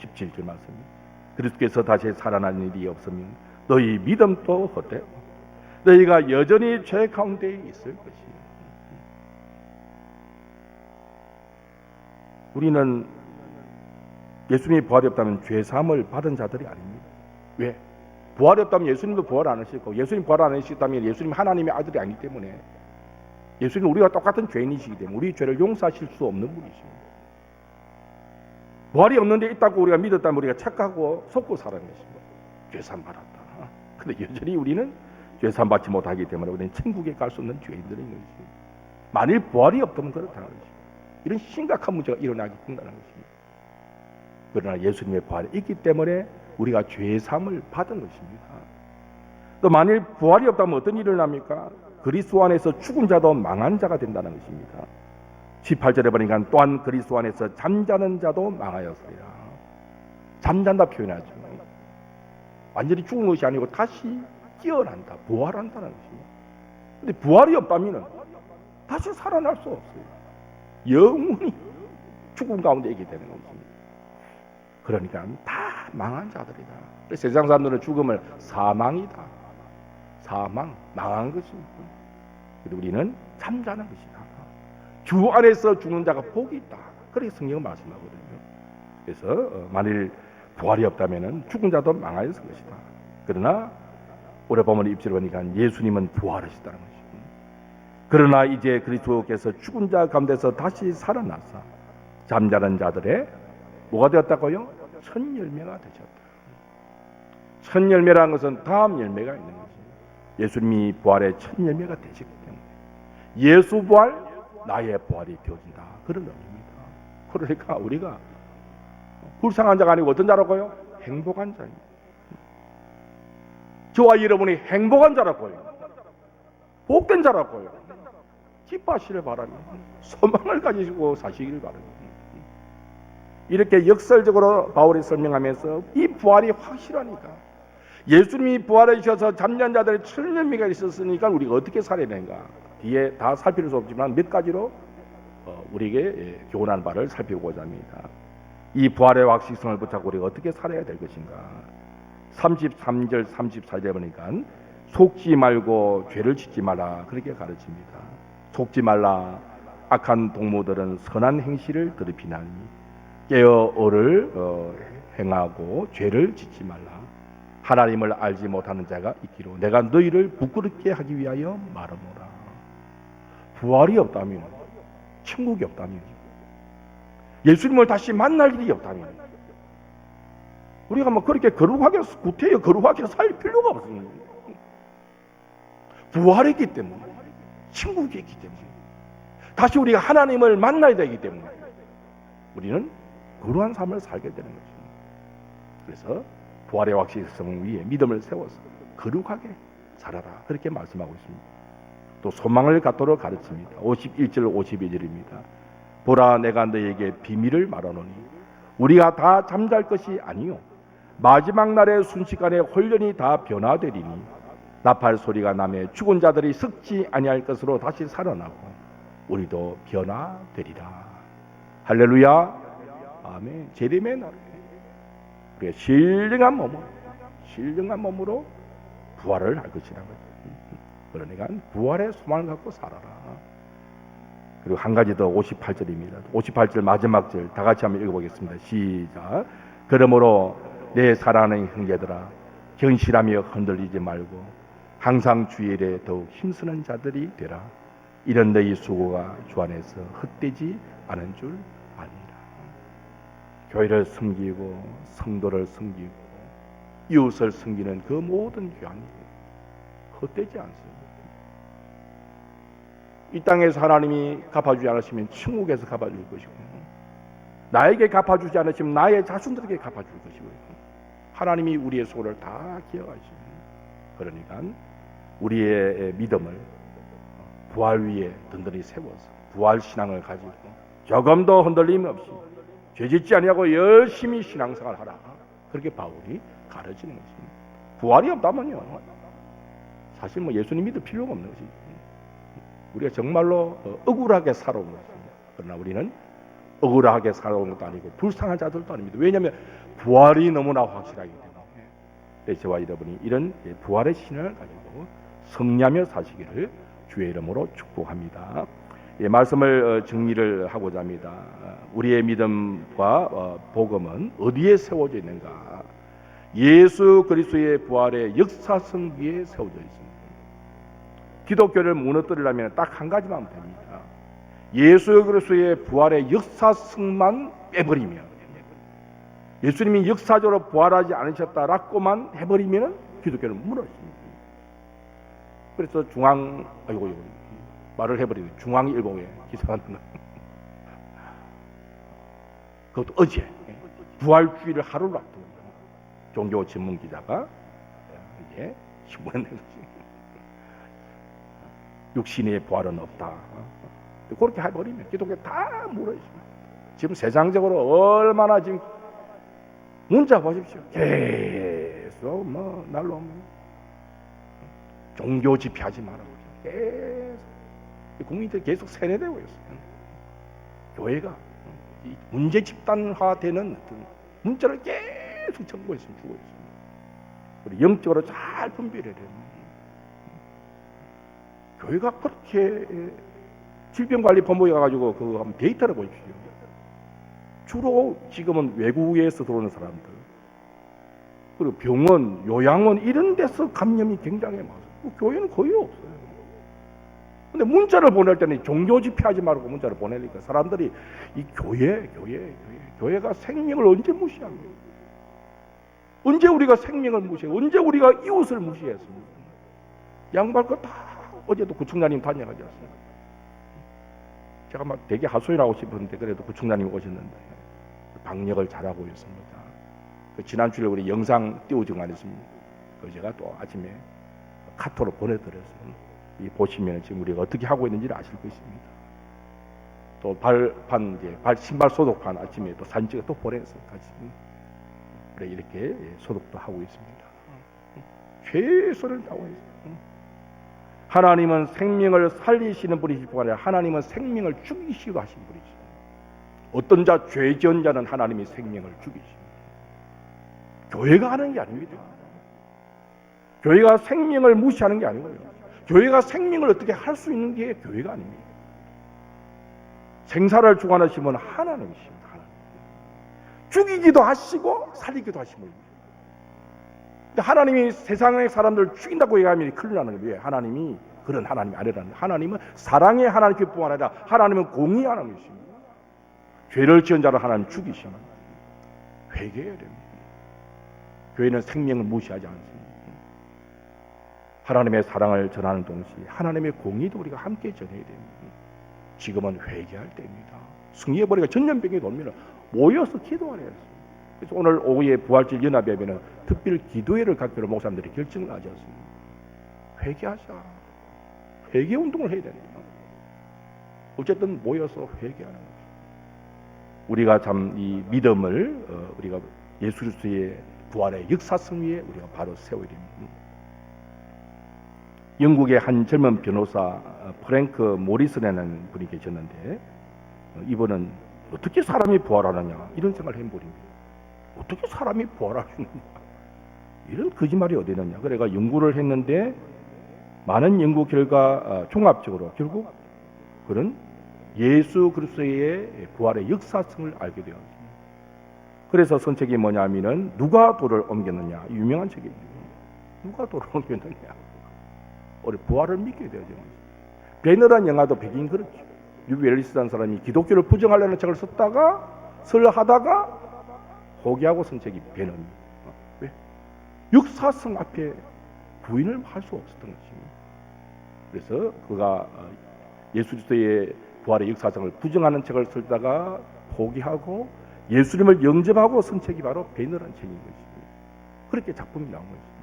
Speaker 1: 17절 말씀입니다. 그리스도께서 다시 살아난 일이 없으면 너희 믿음도 헛되고 너희가 여전히 죄 가운데 있을 것이요. 우리는 예수님이 부활이 없다면 죄 사함을 받은 자들이 아닙니다. 왜? 부활이 없다면 예수님도 부활 안 하실 거고 예수님 부활 안 하셨다면 예수님 하나님의 아들이 아니기 때문에 예수님은 우리와 똑같은 죄인이시기 때문에 우리 죄를 용서하실 수 없는 분이십니다. 부활이 없는데 있다고 우리가 믿었다면 우리가 착하고 속고 살아는 것입니다. 죄산 받았다. 근데 여전히 우리는 죄산 받지 못하기 때문에 우리는 천국에 갈 수 없는 죄인들인 것입니다. 만일 부활이 없다면 그렇다는 것입니다. 이런 심각한 문제가 일어나기 된다는 것입니다. 그러나 예수님의 부활이 있기 때문에 우리가 죄사함을 받은 것입니다. 또 만일 부활이 없다면 어떤 일이 일어납니까? 그리스도 안에서 죽은 자도 망한 자가 된다는 것입니다. 18절에 보니까 또한 그리스도 안에서 잠자는 자도 망하였으리라. 잠잔다 표현하죠. 완전히 죽은 것이 아니고 다시 깨어난다, 부활한다는 것입니다. 근데 부활이 없다면 다시 살아날 수 없어요. 영원히 죽음 가운데 있게 되는 것입니다. 그러니까 다 망한 자들이다. 세상 사람들은 죽음을 사망이다, 사망, 망한 것입니다. 그리고 우리는 잠자는 것이다. 주 안에서 죽는 자가 복이 있다. 그렇게 성경은 말씀하거든요. 그래서 만일 부활이 없다면 죽은 자도 망하였을 것이다. 그러나 오래 보면 입술을 보니까 예수님은 부활하셨다는 것입니다. 그러나 이제 그리스도께서 죽은 자 가운데서 다시 살아나서 잠자는 자들의 뭐가 되었다고요? 첫 열매가 되셨다. 첫 열매라는 것은 다음 열매가 있는 것입니다. 예수님이 부활의 첫 열매가 되셨기 때문에 예수 부활, 나의 부활이 되어진다. 그런 의미입니다. 그러니까 우리가 불쌍한 자가 아니고 어떤 자라고요? 행복한 자입니다. 저와 여러분이 행복한 자라고요. 복된 자라고요. 기뻐하시길 바랍니다. 소망을 가지시고 사시길 바랍니다. 이렇게 역설적으로 바울이 설명하면서 이 부활이 확실하니까, 예수님이 부활해 주셔서 잠자는 자들의 첫 열매가 있었으니까 우리가 어떻게 살아야 되는가, 뒤에 다 살필 수 없지만 몇 가지로 우리에게 교훈하는 바를 살펴보고자 합니다. 이 부활의 확실성을 붙잡고 우리가 어떻게 살아야 될 것인가. 33절 34절에 보니까 속지 말고 죄를 짓지 마라, 그렇게 가르칩니다. 속지 말라. 악한 동무들은 선한 행실을 더럽히나니 깨어 오를 행하고 죄를 짓지 말라. 하나님을 알지 못하는 자가 있기로 내가 너희를 부끄럽게 하기 위하여 말하노라. 부활이 없다면, 천국이 없다면, 예수님을 다시 만날 일이 없다면 우리가 뭐 그렇게 거룩하게, 구태여 거룩하게 살 필요가 없습니다. 부활했기 때문에, 천국이 있기 때문에, 다시 우리가 하나님을 만나야 되기 때문에 우리는 거룩한 삶을 살게 되는 것입니다. 그래서 부활의 확실성 위에 믿음을 세워서 거룩하게 살아라, 그렇게 말씀하고 있습니다. 또 소망을 갖도록 가르칩니다. 51절 52절입니다. 보라, 내가 너에게 비밀을 말하노니 우리가 다 잠잘 것이 아니요 마지막 날의 순식간에 홀연히 다 변화되리니 나팔 소리가 나매 죽은 자들이 썩지 아니할 것으로 다시 살아나고 우리도 변화되리라. 할렐루야, 아멘. 재림의 날에 우리가 신령한 몸으로 부활을 할 것이라는 거죠. 그러니까 부활의 소망을 갖고 살아라. 그리고 한 가지 더 58절입니다. 58절 마지막 절 다 같이 한번 읽어보겠습니다. 시작. 그러므로 내 사랑하는 형제들아, 견실하며 흔들리지 말고 항상 주의 일에 더욱 힘쓰는 자들이 되라. 이런 너희 수고가 주 안에서 헛되지 않은 줄 아니라. 교회를 섬기고 성도를 섬기고 이웃을 섬기는 그 모든 교환이 헛되지 않습니다. 이 땅에서 하나님이 갚아주지 않으시면 천국에서 갚아줄 것이고, 나에게 갚아주지 않으시면 나의 자손들에게 갚아줄 것이고, 하나님이 우리의 소를 다 기억하십니다. 그러니까 우리의 믿음을 부활 위에 든든히 세워서 부활 신앙을 가지고 조금도 흔들림 없이 죄짓지 아니하고 열심히 신앙생활을 하라, 그렇게 바울이 가르치는 것입니다. 부활이 없다면요, 사실 뭐 예수님 믿을 필요가 없는 것이죠. 우리가 정말로 억울하게 살아온 것입니다. 그러나 우리는 억울하게 살아온 것도 아니고 불쌍한 자들도 아닙니다. 왜냐하면 부활이 너무나 확실하기 때문에. 저와 여러분이 이런 부활의 신앙을 가지고 승리하며 사시기를 주의 이름으로 축복합니다. 말씀을 정리를 하고자 합니다. 우리의 믿음과 복음은 어디에 세워져 있는가? 예수 그리스도의 부활의 역사성 위에 세워져 있습니다. 기독교를 무너뜨리려면 딱 한 가지만 하면 됩니다. 예수 그리스도의 부활의 역사성만 빼버리면, 예수님이 역사적으로 부활하지 않으셨다라고만 해버리면 기독교는 무너집니다. 그래서 말을 해버리는 중앙일보에 기사가 난 그것도 어제 부활주의를 하루를 앞두고 종교 전문 기자가 이제 신문에 낸 거지. 육신의 부활은 없다. 그렇게 해버리면 기독교 다 무너집니다. 지금 세상적으로 얼마나 지금 문자 보십시오. 계속 뭐 날로 종교 집회하지 말라고 계속 국민들이 계속 세뇌되고 있어요. 교회가 문제 집단화되는 문자를 계속 전고 있습니다. 주고 있습니다. 우리 영적으로 잘 분별해야 됩니다. 교회가 그렇게 질병관리본부에 가가지고 그 한번 데이터를 보십시오. 주로 지금은 외국에서 들어오는 사람들, 그리고 병원, 요양원 이런 데서 감염이 굉장히 많아요. 교회는 거의 없어요. 근데 문자를 보낼 때는 종교 집회하지 말고 문자를 보내니까 사람들이 이 교회가 생명을 언제 무시합니까? 언제 우리가 생명을 무시해요? 언제 우리가 이웃을 무시했습니까? 양보할 거 다 어제도 구청장님 다녀가지 않습니까? 제가 막 되게 하소연하고 싶었는데 그래도 구청장님 오셨는데 방역을 잘하고 있습니다. 지난주에 우리 영상 띄워준 거 아니었습니까? 그 제가 또 아침에 카톡으로 보내드렸어요. 이 보시면 지금 우리가 어떻게 하고 있는지를 아실 것입니다. 또 발판 이제 신발 소독판 아침에 또 사진 찍어 또 보내서 같이 그래 이렇게 소독도 하고 있습니다. 최선을 다하고 있습니다. 하나님은 생명을 살리시는 분이실 뿐 아니라 하나님은 생명을 죽이시기도 하신 분이시죠. 어떤 자 죄 지은 자는 하나님이 생명을 죽이십니다. 교회가 하는 게 아닙니다. 교회가 생명을 무시하는 게 아니고요. 교회가 생명을 어떻게 할 수 있는 게 교회가 아닙니다. 생사를 주관하신 분은 하나님이십니다. 하나님. 죽이기도 하시고 살리기도 하신 분입니다. 근데 하나님이 세상의 사람들을 죽인다고 얘기하면 큰일 나는 거예요. 하나님이 그런 하나님이 아니라는 거예요. 하나님은 사랑의 하나님뿐 아니라 하나님은 공의 하나님이십니다. 죄를 지은 자를 하나님 죽이시면 회개해야 됩니다. 교회는 생명을 무시하지 않습니다. 하나님의 사랑을 전하는 동시에 하나님의 공의도 우리가 함께 전해야 됩니다. 지금은 회개할 때입니다. 승리해버리가 전염병이 돌면 모여서 기도하려 했습니다. 그래서 오늘 오후에 부활절 연합예배는 특별 기도회를 갖기로 목사님들이 결정을 하지 않습니다. 회개하자. 회개 운동을 해야 됩니다. 어쨌든 모여서 회개하는 거죠. 우리가 참 이 믿음을 우리가 예수 그리스도의 부활의 역사성 위에 우리가 바로 세워야 됩니다. 영국의 한 젊은 변호사 프랭크 모리슨이라는 분이 계셨는데 이분은 어떻게 사람이 부활하느냐 이런 생각을 해버립니다. 어떻게 사람이 부활하느냐 이런 거짓말이 어디 있느냐. 그래가 연구를 했는데 많은 연구 결과 종합적으로 결국 그런 예수 그리스도의 부활의 역사성을 알게 되었습니다. 그래서 선책이 뭐냐면은 누가 돌을 옮겼느냐 유명한 책입니다. 누가 돌을 옮겼느냐. 우리 부활을 믿게 되죠. 베너란 영화도 배경이 그렇죠. 뉴비 앨리스라는 사람이 기독교를 부정하려는 책을 하다가 포기하고 쓴 책이 베너입니다. 왜? 역사성 앞에 부인을 할 수 없었던 것입니다. 그래서 그가 예수 그리스도의 부활의 역사성을 부정하는 책을 쓰다가 포기하고 예수님을 영접하고 쓴 책이 바로 베너라는 책인 것입니다. 그렇게 작품이 나온 것입니다.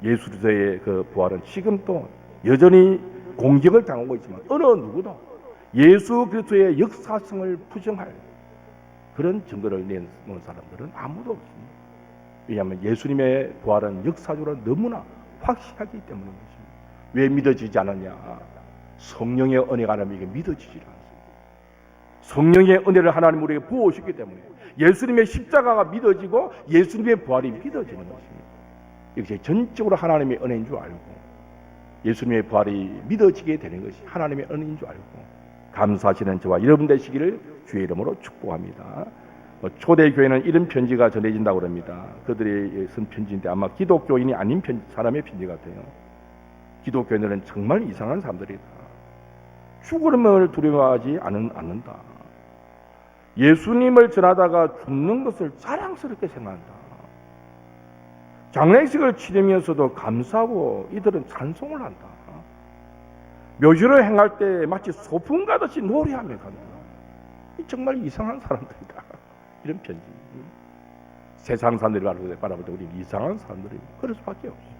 Speaker 1: 예수 그리스도의 그 부활은 지금도 여전히 공격을 당하고 있지만 어느 누구도 예수 그리스도의 역사성을 부정할 그런 증거를 내놓은 사람들은 아무도 없습니다. 왜냐하면 예수님의 부활은 역사적으로 너무나 확실하기 때문인 것입니다. 왜 믿어지지 않느냐? 성령의 은혜가 하나님에게 믿어지지 않습니다. 성령의 은혜를 하나님 우리에게 부어주셨기 때문에 예수님의 십자가가 믿어지고 예수님의 부활이 믿어지는 것입니다. 이것이 전적으로 하나님의 은혜인 줄 알고 예수님의 부활이 믿어지게 되는 것이 하나님의 은혜인 줄 알고 감사하시는 저와 여러분 되시기를 주의 이름으로 축복합니다. 초대교회는 이런 편지가 전해진다고 합니다. 그들이 쓴 편지인데 아마 기독교인이 아닌 사람의 편지 같아요. 기독교인들은 정말 이상한 사람들이다. 죽음을 두려워하지 않는다. 예수님을 전하다가 죽는 것을 자랑스럽게 생각한다. 장례식을 치르면서도 감사하고 이들은 찬송을 한다. 묘지를 행할 때 마치 소풍 가듯이 노래하며 간다. 정말 이상한 사람들이다. 이런 편지. 세상 사람들이 바라볼 때 우리는 이상한 사람들입니다. 그럴 수밖에 없어요.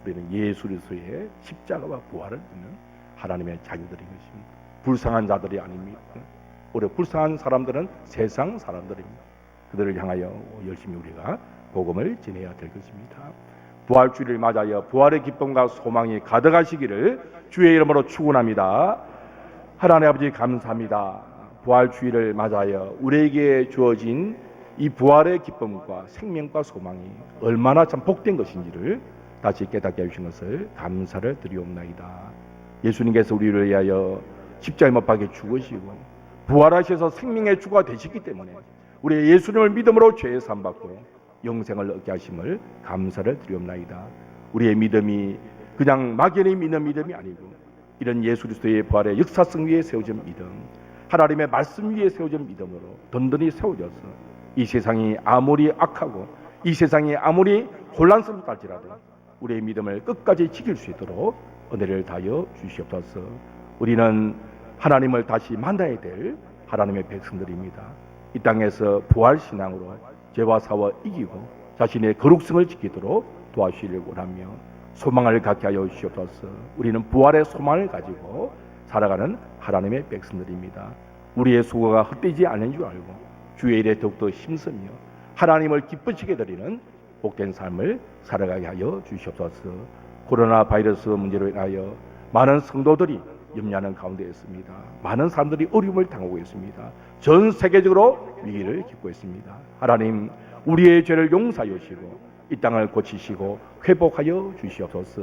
Speaker 1: 우리는 예수 그리스도의 십자가와 부활을 믿는 하나님의 자녀들인 것입니다. 불쌍한 자들이 아닙니다. 우리 불쌍한 사람들은 세상 사람들입니다. 그들을 향하여 열심히 우리가 복음을 전해야 될 것입니다. 부활주의를 맞아여 부활의 기쁨과 소망이 가득하시기를 주의 이름으로 축원합니다. 하나님 아버지 감사합니다. 부활주의를 맞아여 우리에게 주어진 이 부활의 기쁨과 생명과 소망이 얼마나 참 복된 것인지를 다시 깨닫게 해주신 것을 감사를 드리옵나이다. 예수님께서 우리를 위하여 십자가에 못 박혀 죽으시고 부활하셔서 생명의 주가 되셨기 때문에 우리 예수님을 믿음으로 죄 사함 받고 영생을 얻게 하심을 감사를 드리옵나이다. 우리의 믿음이 그냥 막연히 믿는 믿음이 아니고 이런 예수 그리스도의 부활의 역사성 위에 세워진 믿음, 하나님의 말씀 위에 세워진 믿음으로 든든히 세워져서 이 세상이 아무리 악하고 이 세상이 아무리 혼란스럽다 할지라도 우리의 믿음을 끝까지 지킬 수 있도록 은혜를 다하여 주시옵소서. 우리는 하나님을 다시 만나야 될 하나님의 백성들입니다. 이 땅에서 부활신앙으로 죄와 사와 이기고 자신의 거룩성을 지키도록 도와주시길 원하며 소망을 갖게 하여 주시옵소서. 우리는 부활의 소망을 가지고 살아가는 하나님의 백성들입니다. 우리의 수고가 헛되지 않는 줄 알고 주의 일에 더욱더 힘쓰며 하나님을 기쁘시게 드리는 복된 삶을 살아가게 하여 주시옵소서. 코로나 바이러스 문제로 인하여 많은 성도들이 염려하는 가운데 있습니다. 많은 사람들이 어려움을 당하고 있습니다. 전 세계적으로 위기를 겪고 있습니다. 하나님, 우리의 죄를 용서하여 주시고 이 땅을 고치시고 회복하여 주시옵소서.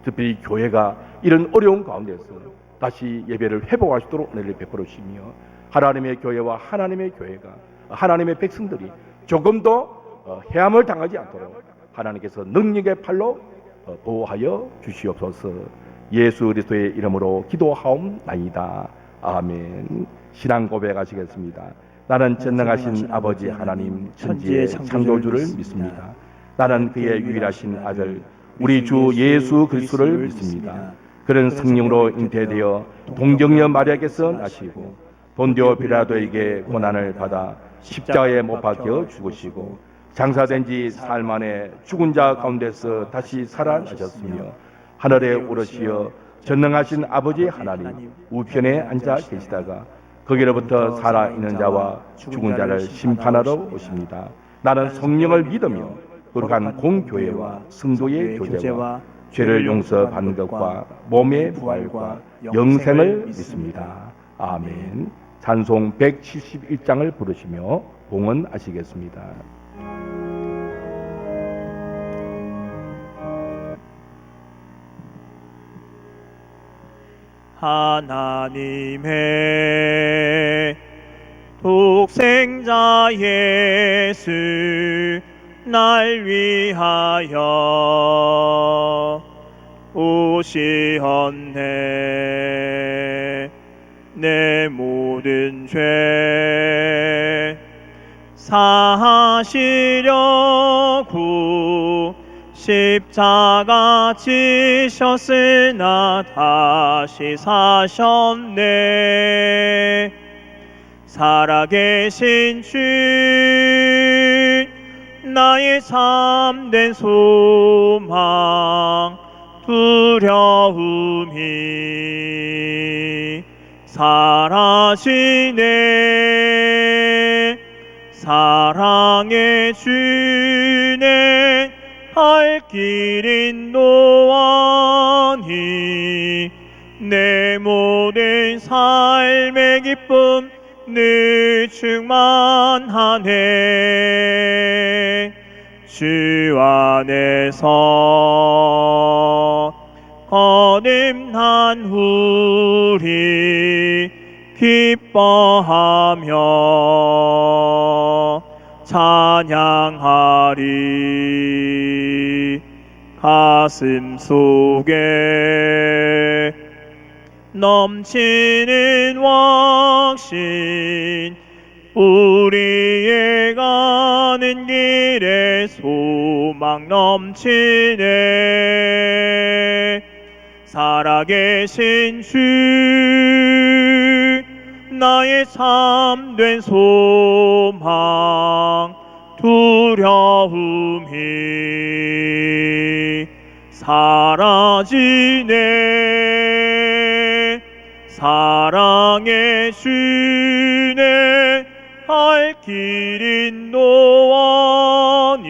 Speaker 1: 특별히 교회가 이런 어려운 가운데서 다시 예배를 회복할 수 있도록 은혜를 베풀어 주시며 하나님의 교회와 하나님의 교회가 하나님의 백성들이 조금 더 해함을 당하지 않도록 하나님께서 능력의 팔로 보호하여 주시옵소서. 예수 그리스도의 이름으로 기도하옵나이다. 아멘. 신앙 고백하시겠습니다. 나는 전능하신 아버지 하나님 천지의 창조주를 믿습니다. 나는 그의 유일하신 아들 우리 주 예수 그리스도를 믿습니다. 그는 성령으로 잉태되어 동정녀 마리아께서 나시고 본디오 빌라도에게 고난을 받아 십자가에 못 박혀 죽으시고 장사된 지 사흘 만에 죽은 자 가운데서 다시 살아나셨으며 하늘에 오르시어 전능하신 아버지 하나님 우편에 앉아 계시다가 거기로부터 살아있는 자와 죽은 자를 심판하러 오십니다. 나는 성령을 믿으며 거룩한 공교회와 성도의 교제와 죄를 용서받는 것과 몸의 부활과 영생을 믿습니다. 아멘. 찬송 171장을 부르시며 봉헌하시겠습니다.
Speaker 2: 하나님의 독생자 예수 날 위하여 오시었네. 내 모든 죄 사하시려고 십자가 지셨으나 다시 사셨네. 살아계신 주 나의 참된 소망 두려움이 사라지네. 사랑의 주네 할 길인 노하니 내 모든 삶의 기쁨 늘 충만하네. 주 안에서 거듭난 우리 기뻐하며 찬양하리. 가슴 속에 넘치는 확신 우리의 가는 길에 소망 넘치네. 살아계신 주 나의 참된 소망 두려움이 사라지네. 사랑의 주네 할 길인 노원이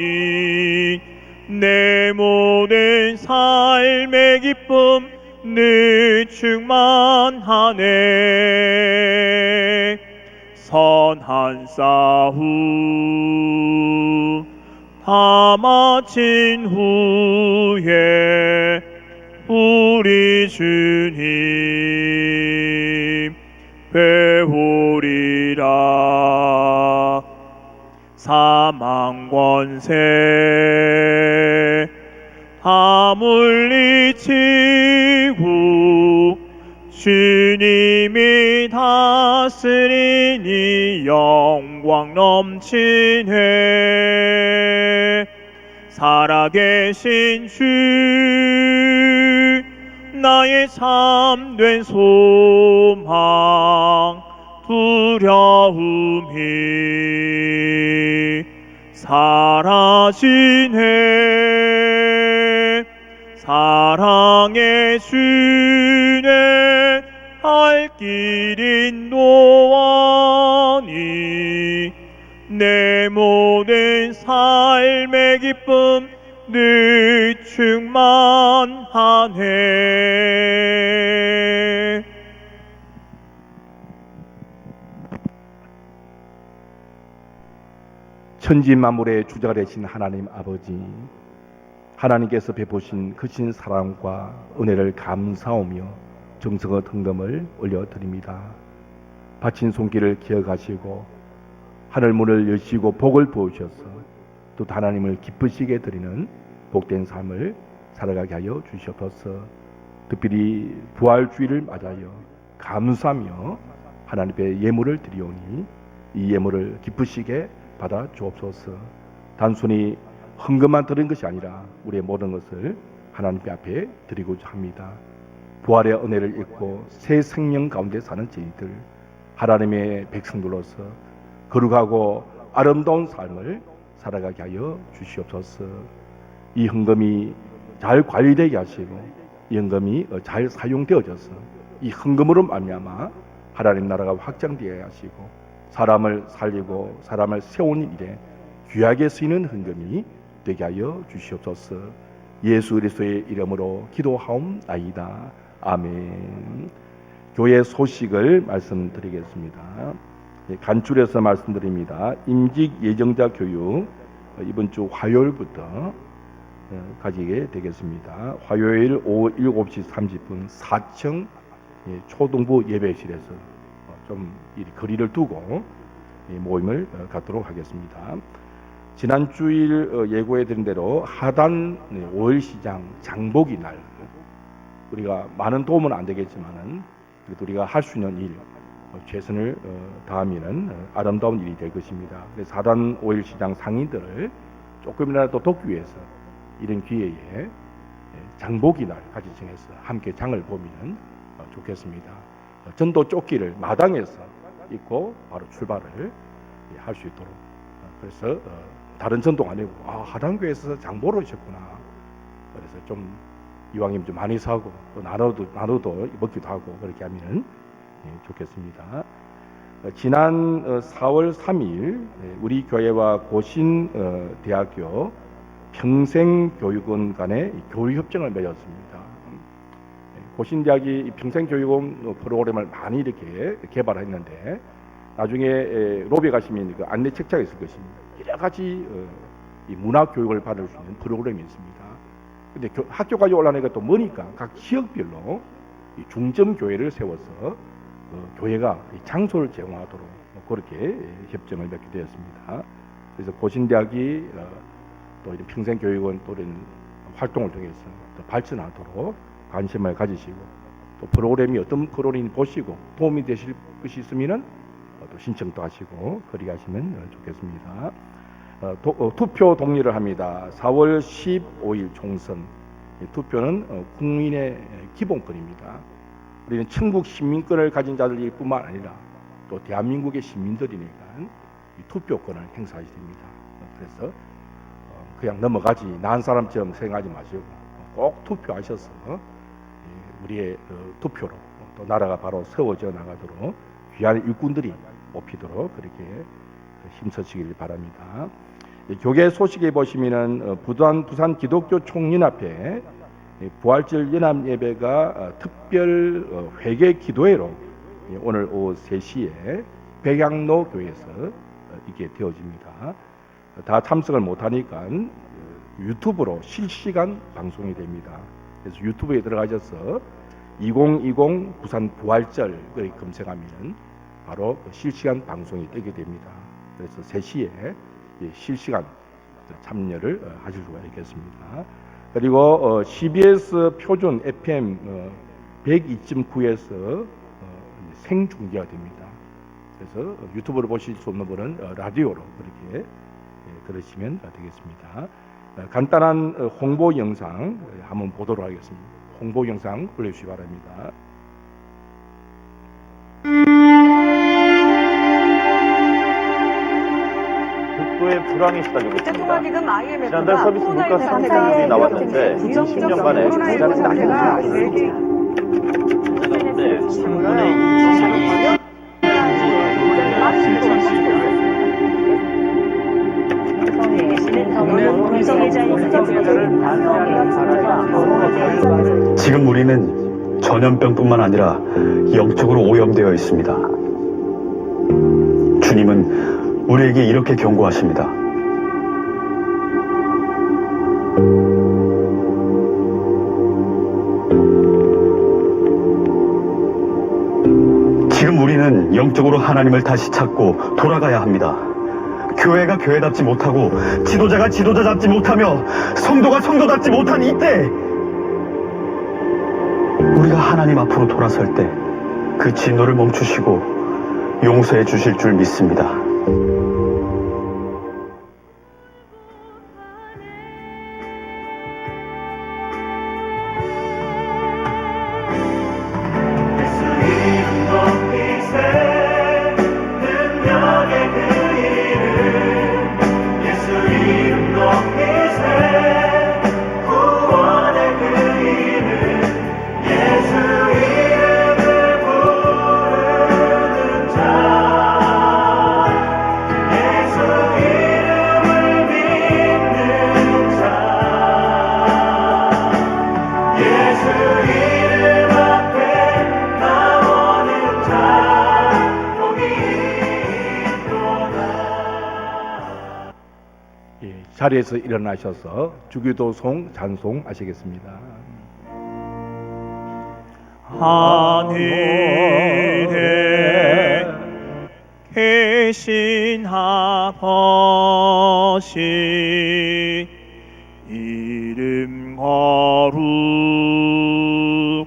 Speaker 2: 내 모든 삶의 기쁨 늘 충만하네. 선한 싸움 다 마친 후에 우리 주님 배우리라. 사망 권세 다 물리치고 주님이 다스리니 영광 넘치네. 살아계신 주 나의 참된 소망 두려움이 사라지네. 사랑의 주네 할 길인 노원이 내 모든 삶의 기쁨 늘 충만하네.
Speaker 1: 천지 만물의 주자가 되신 하나님 아버지, 하나님께서 베푸신 크신 사랑과 은혜를 감사하며 정성의 헌금을 올려드립니다. 바친 손길을 기억하시고 하늘 문을 여시고 복을 부으셔서 또 하나님을 기쁘시게 드리는 복된 삶을 살아가게 하여 주시옵소서. 특별히 부활주의를 맞아요 감사하며 하나님 앞에 예물을 드리오니 이 예물을 기쁘시게 받아 주옵소서. 단순히 헌금만 드린 것이 아니라 우리의 모든 것을 하나님 앞에 드리고자 합니다. 부활의 은혜를 입고 새 생명 가운데 사는 저희들 하나님의 백성들로서 거룩하고 아름다운 삶을 살아가게 하여 주시옵소서. 이 헌금이 잘 관리되게 하시고 이 헌금이 잘 사용되어져서 이 헌금으로 말미암아 하나님 나라가 확장되어야 하시고 사람을 살리고 사람을 세우는 일에 귀하게 쓰이는 헌금이 되게 하여 주시옵소서. 예수 그리스도의 이름으로 기도하옵나이다. 아멘. 교회 소식을 말씀드리겠습니다. 간추려서 말씀드립니다. 임직 예정자 교육 이번 주 화요일부터 가지게 되겠습니다. 화요일 오후 7시 30분 4층 초등부 예배실에서 좀 거리를 두고 모임을 갖도록 하겠습니다. 지난 주일 예고해드린 대로 하단 5일 시장 장보기 날 우리가 많은 도움은 안 되겠지만은 그래도 우리가 할 수 있는 일 최선을 다하면은 아름다운 일이 될 것입니다. 그래서 하단 5일 시장 상인들을 조금이라도 돕기 위해서 이런 기회에 장보기 날 같이 정해서 함께 장을 보면 좋겠습니다. 전도 조끼를 마당에서 입고 바로 출발을 할 수 있도록 그래서 다른 전도가 아니고 하단교에서 장보러 오셨구나. 그래서 좀 이왕이면 좀 많이 사고 또 나눠도 먹기도 하고 그렇게 하면 좋겠습니다. 지난 4월 3일 우리 교회와 고신대학교 평생교육원 간의 교류협정을 맺었습니다. 고신대학이 평생교육원 프로그램을 많이 이렇게 개발했는데 나중에 로비에 가시면 그 안내 책자가 있을 것입니다. 여러 가지 이 문화교육을 받을 수 있는 프로그램이 있습니다. 근데 학교까지 올라가니까 또 머니까 각 지역별로 이 중점 교회를 세워서 교회가 장소를 제공하도록 그렇게 협정을 맺게 되었습니다. 그래서 고신대학이 또 이런 평생교육원 또 이런 활동을 통해서 더 발전하도록 관심을 가지시고 또 프로그램이 어떤 프로그램인지 보시고 도움이 되실 것이 있으면은 또 신청도 하시고 그렇게 하시면 좋겠습니다. 투표 동의를 합니다. 4월 15일 총선 투표는 국민의 기본권입니다. 우리는 천국 시민권을 가진 자들일 뿐만 아니라 또 대한민국의 시민들이니까 이 투표권을 행사하셔야 됩니다. 그래서 그냥 넘어가지 나한 사람처럼 생각하지 마시고 꼭 투표하셔서 우리의 투표로 또 나라가 바로 세워져 나가도록 귀한 일꾼들이 뽑히도록 그렇게 힘쓰시길 바랍니다. 교계 소식에 보시면은 부산 기독교 총연합회 부활절 연합 예배가 특별 회개 기도회로 오늘 오후 3시에 백양로 교회에서 있게 되어집니다. 다 참석을 못하니까 유튜브로 실시간 방송이 됩니다. 그래서 유튜브에 들어가셔서 2020 부산 부활절 검색하면 바로 실시간 방송이 뜨게 됩니다. 그래서 3시에 실시간 참여를 하실 수가 있겠습니다. 그리고 CBS 표준 FM 102.9에서 생중계가 됩니다. 그래서 유튜브로 보실 수 없는 분은 라디오로 그렇게 들으시면 되겠습니다. 간단한 홍보 영상 한번 보도록 하겠습니다. 홍보 영상 올려주시기 바랍니다.
Speaker 4: 극도의 불황이 시달리고 있습니다.
Speaker 5: 지금 IMF가
Speaker 4: 지난달 서비스 물가 상승률이 나왔는데 20년간의 가장 낮은 수준입니다.
Speaker 6: 지금 우리는 전염병뿐만 아니라 영적으로 오염되어 있습니다. 주님은 우리에게 이렇게 경고하십니다. 지금 우리는 영적으로 하나님을 다시 찾고 돌아가야 합니다. 교회가 교회답지 못하고 지도자가 지도자답지 못하며 성도가 성도답지 못한 이때 우리가 하나님 앞으로 돌아설 때 그 진노를 멈추시고 용서해 주실 줄 믿습니다.
Speaker 1: 자리에서 일어나셔서 주기도송 찬송하시겠습니다.
Speaker 2: 하늘에 계신 아버지 이름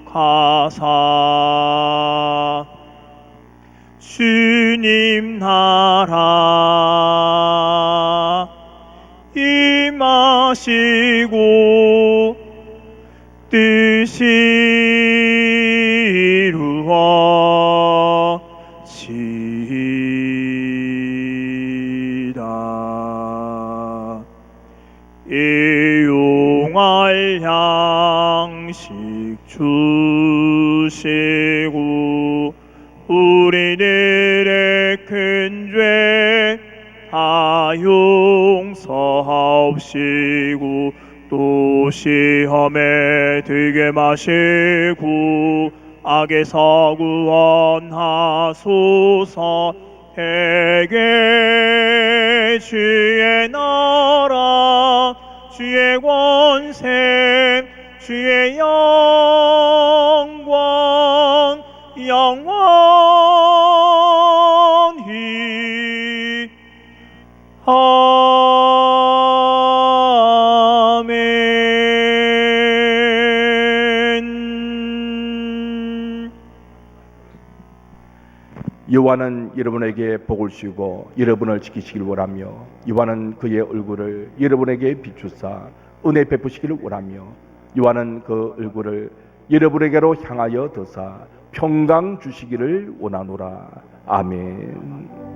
Speaker 2: 거룩하사 주님 나라 임하시고 뜻이 이루어지이다. 일용할 양식 주시고 우리들의 큰 죄 다 용서하옵시고 또 시험에 들게 마시고 악에서 구원하소서. 대개 주의 나라 주의 권세 주의 영광 영원히 아멘.
Speaker 1: 여호와는 여러분에게 복을 주시고 여러분을 지키시길 원하며 여호와는 그의 얼굴을 여러분에게 비추사 은혜 베푸시기를 원하며 여호와는 그 얼굴을 여러분에게로 향하여 드사 평강 주시기를 원하노라. 아멘.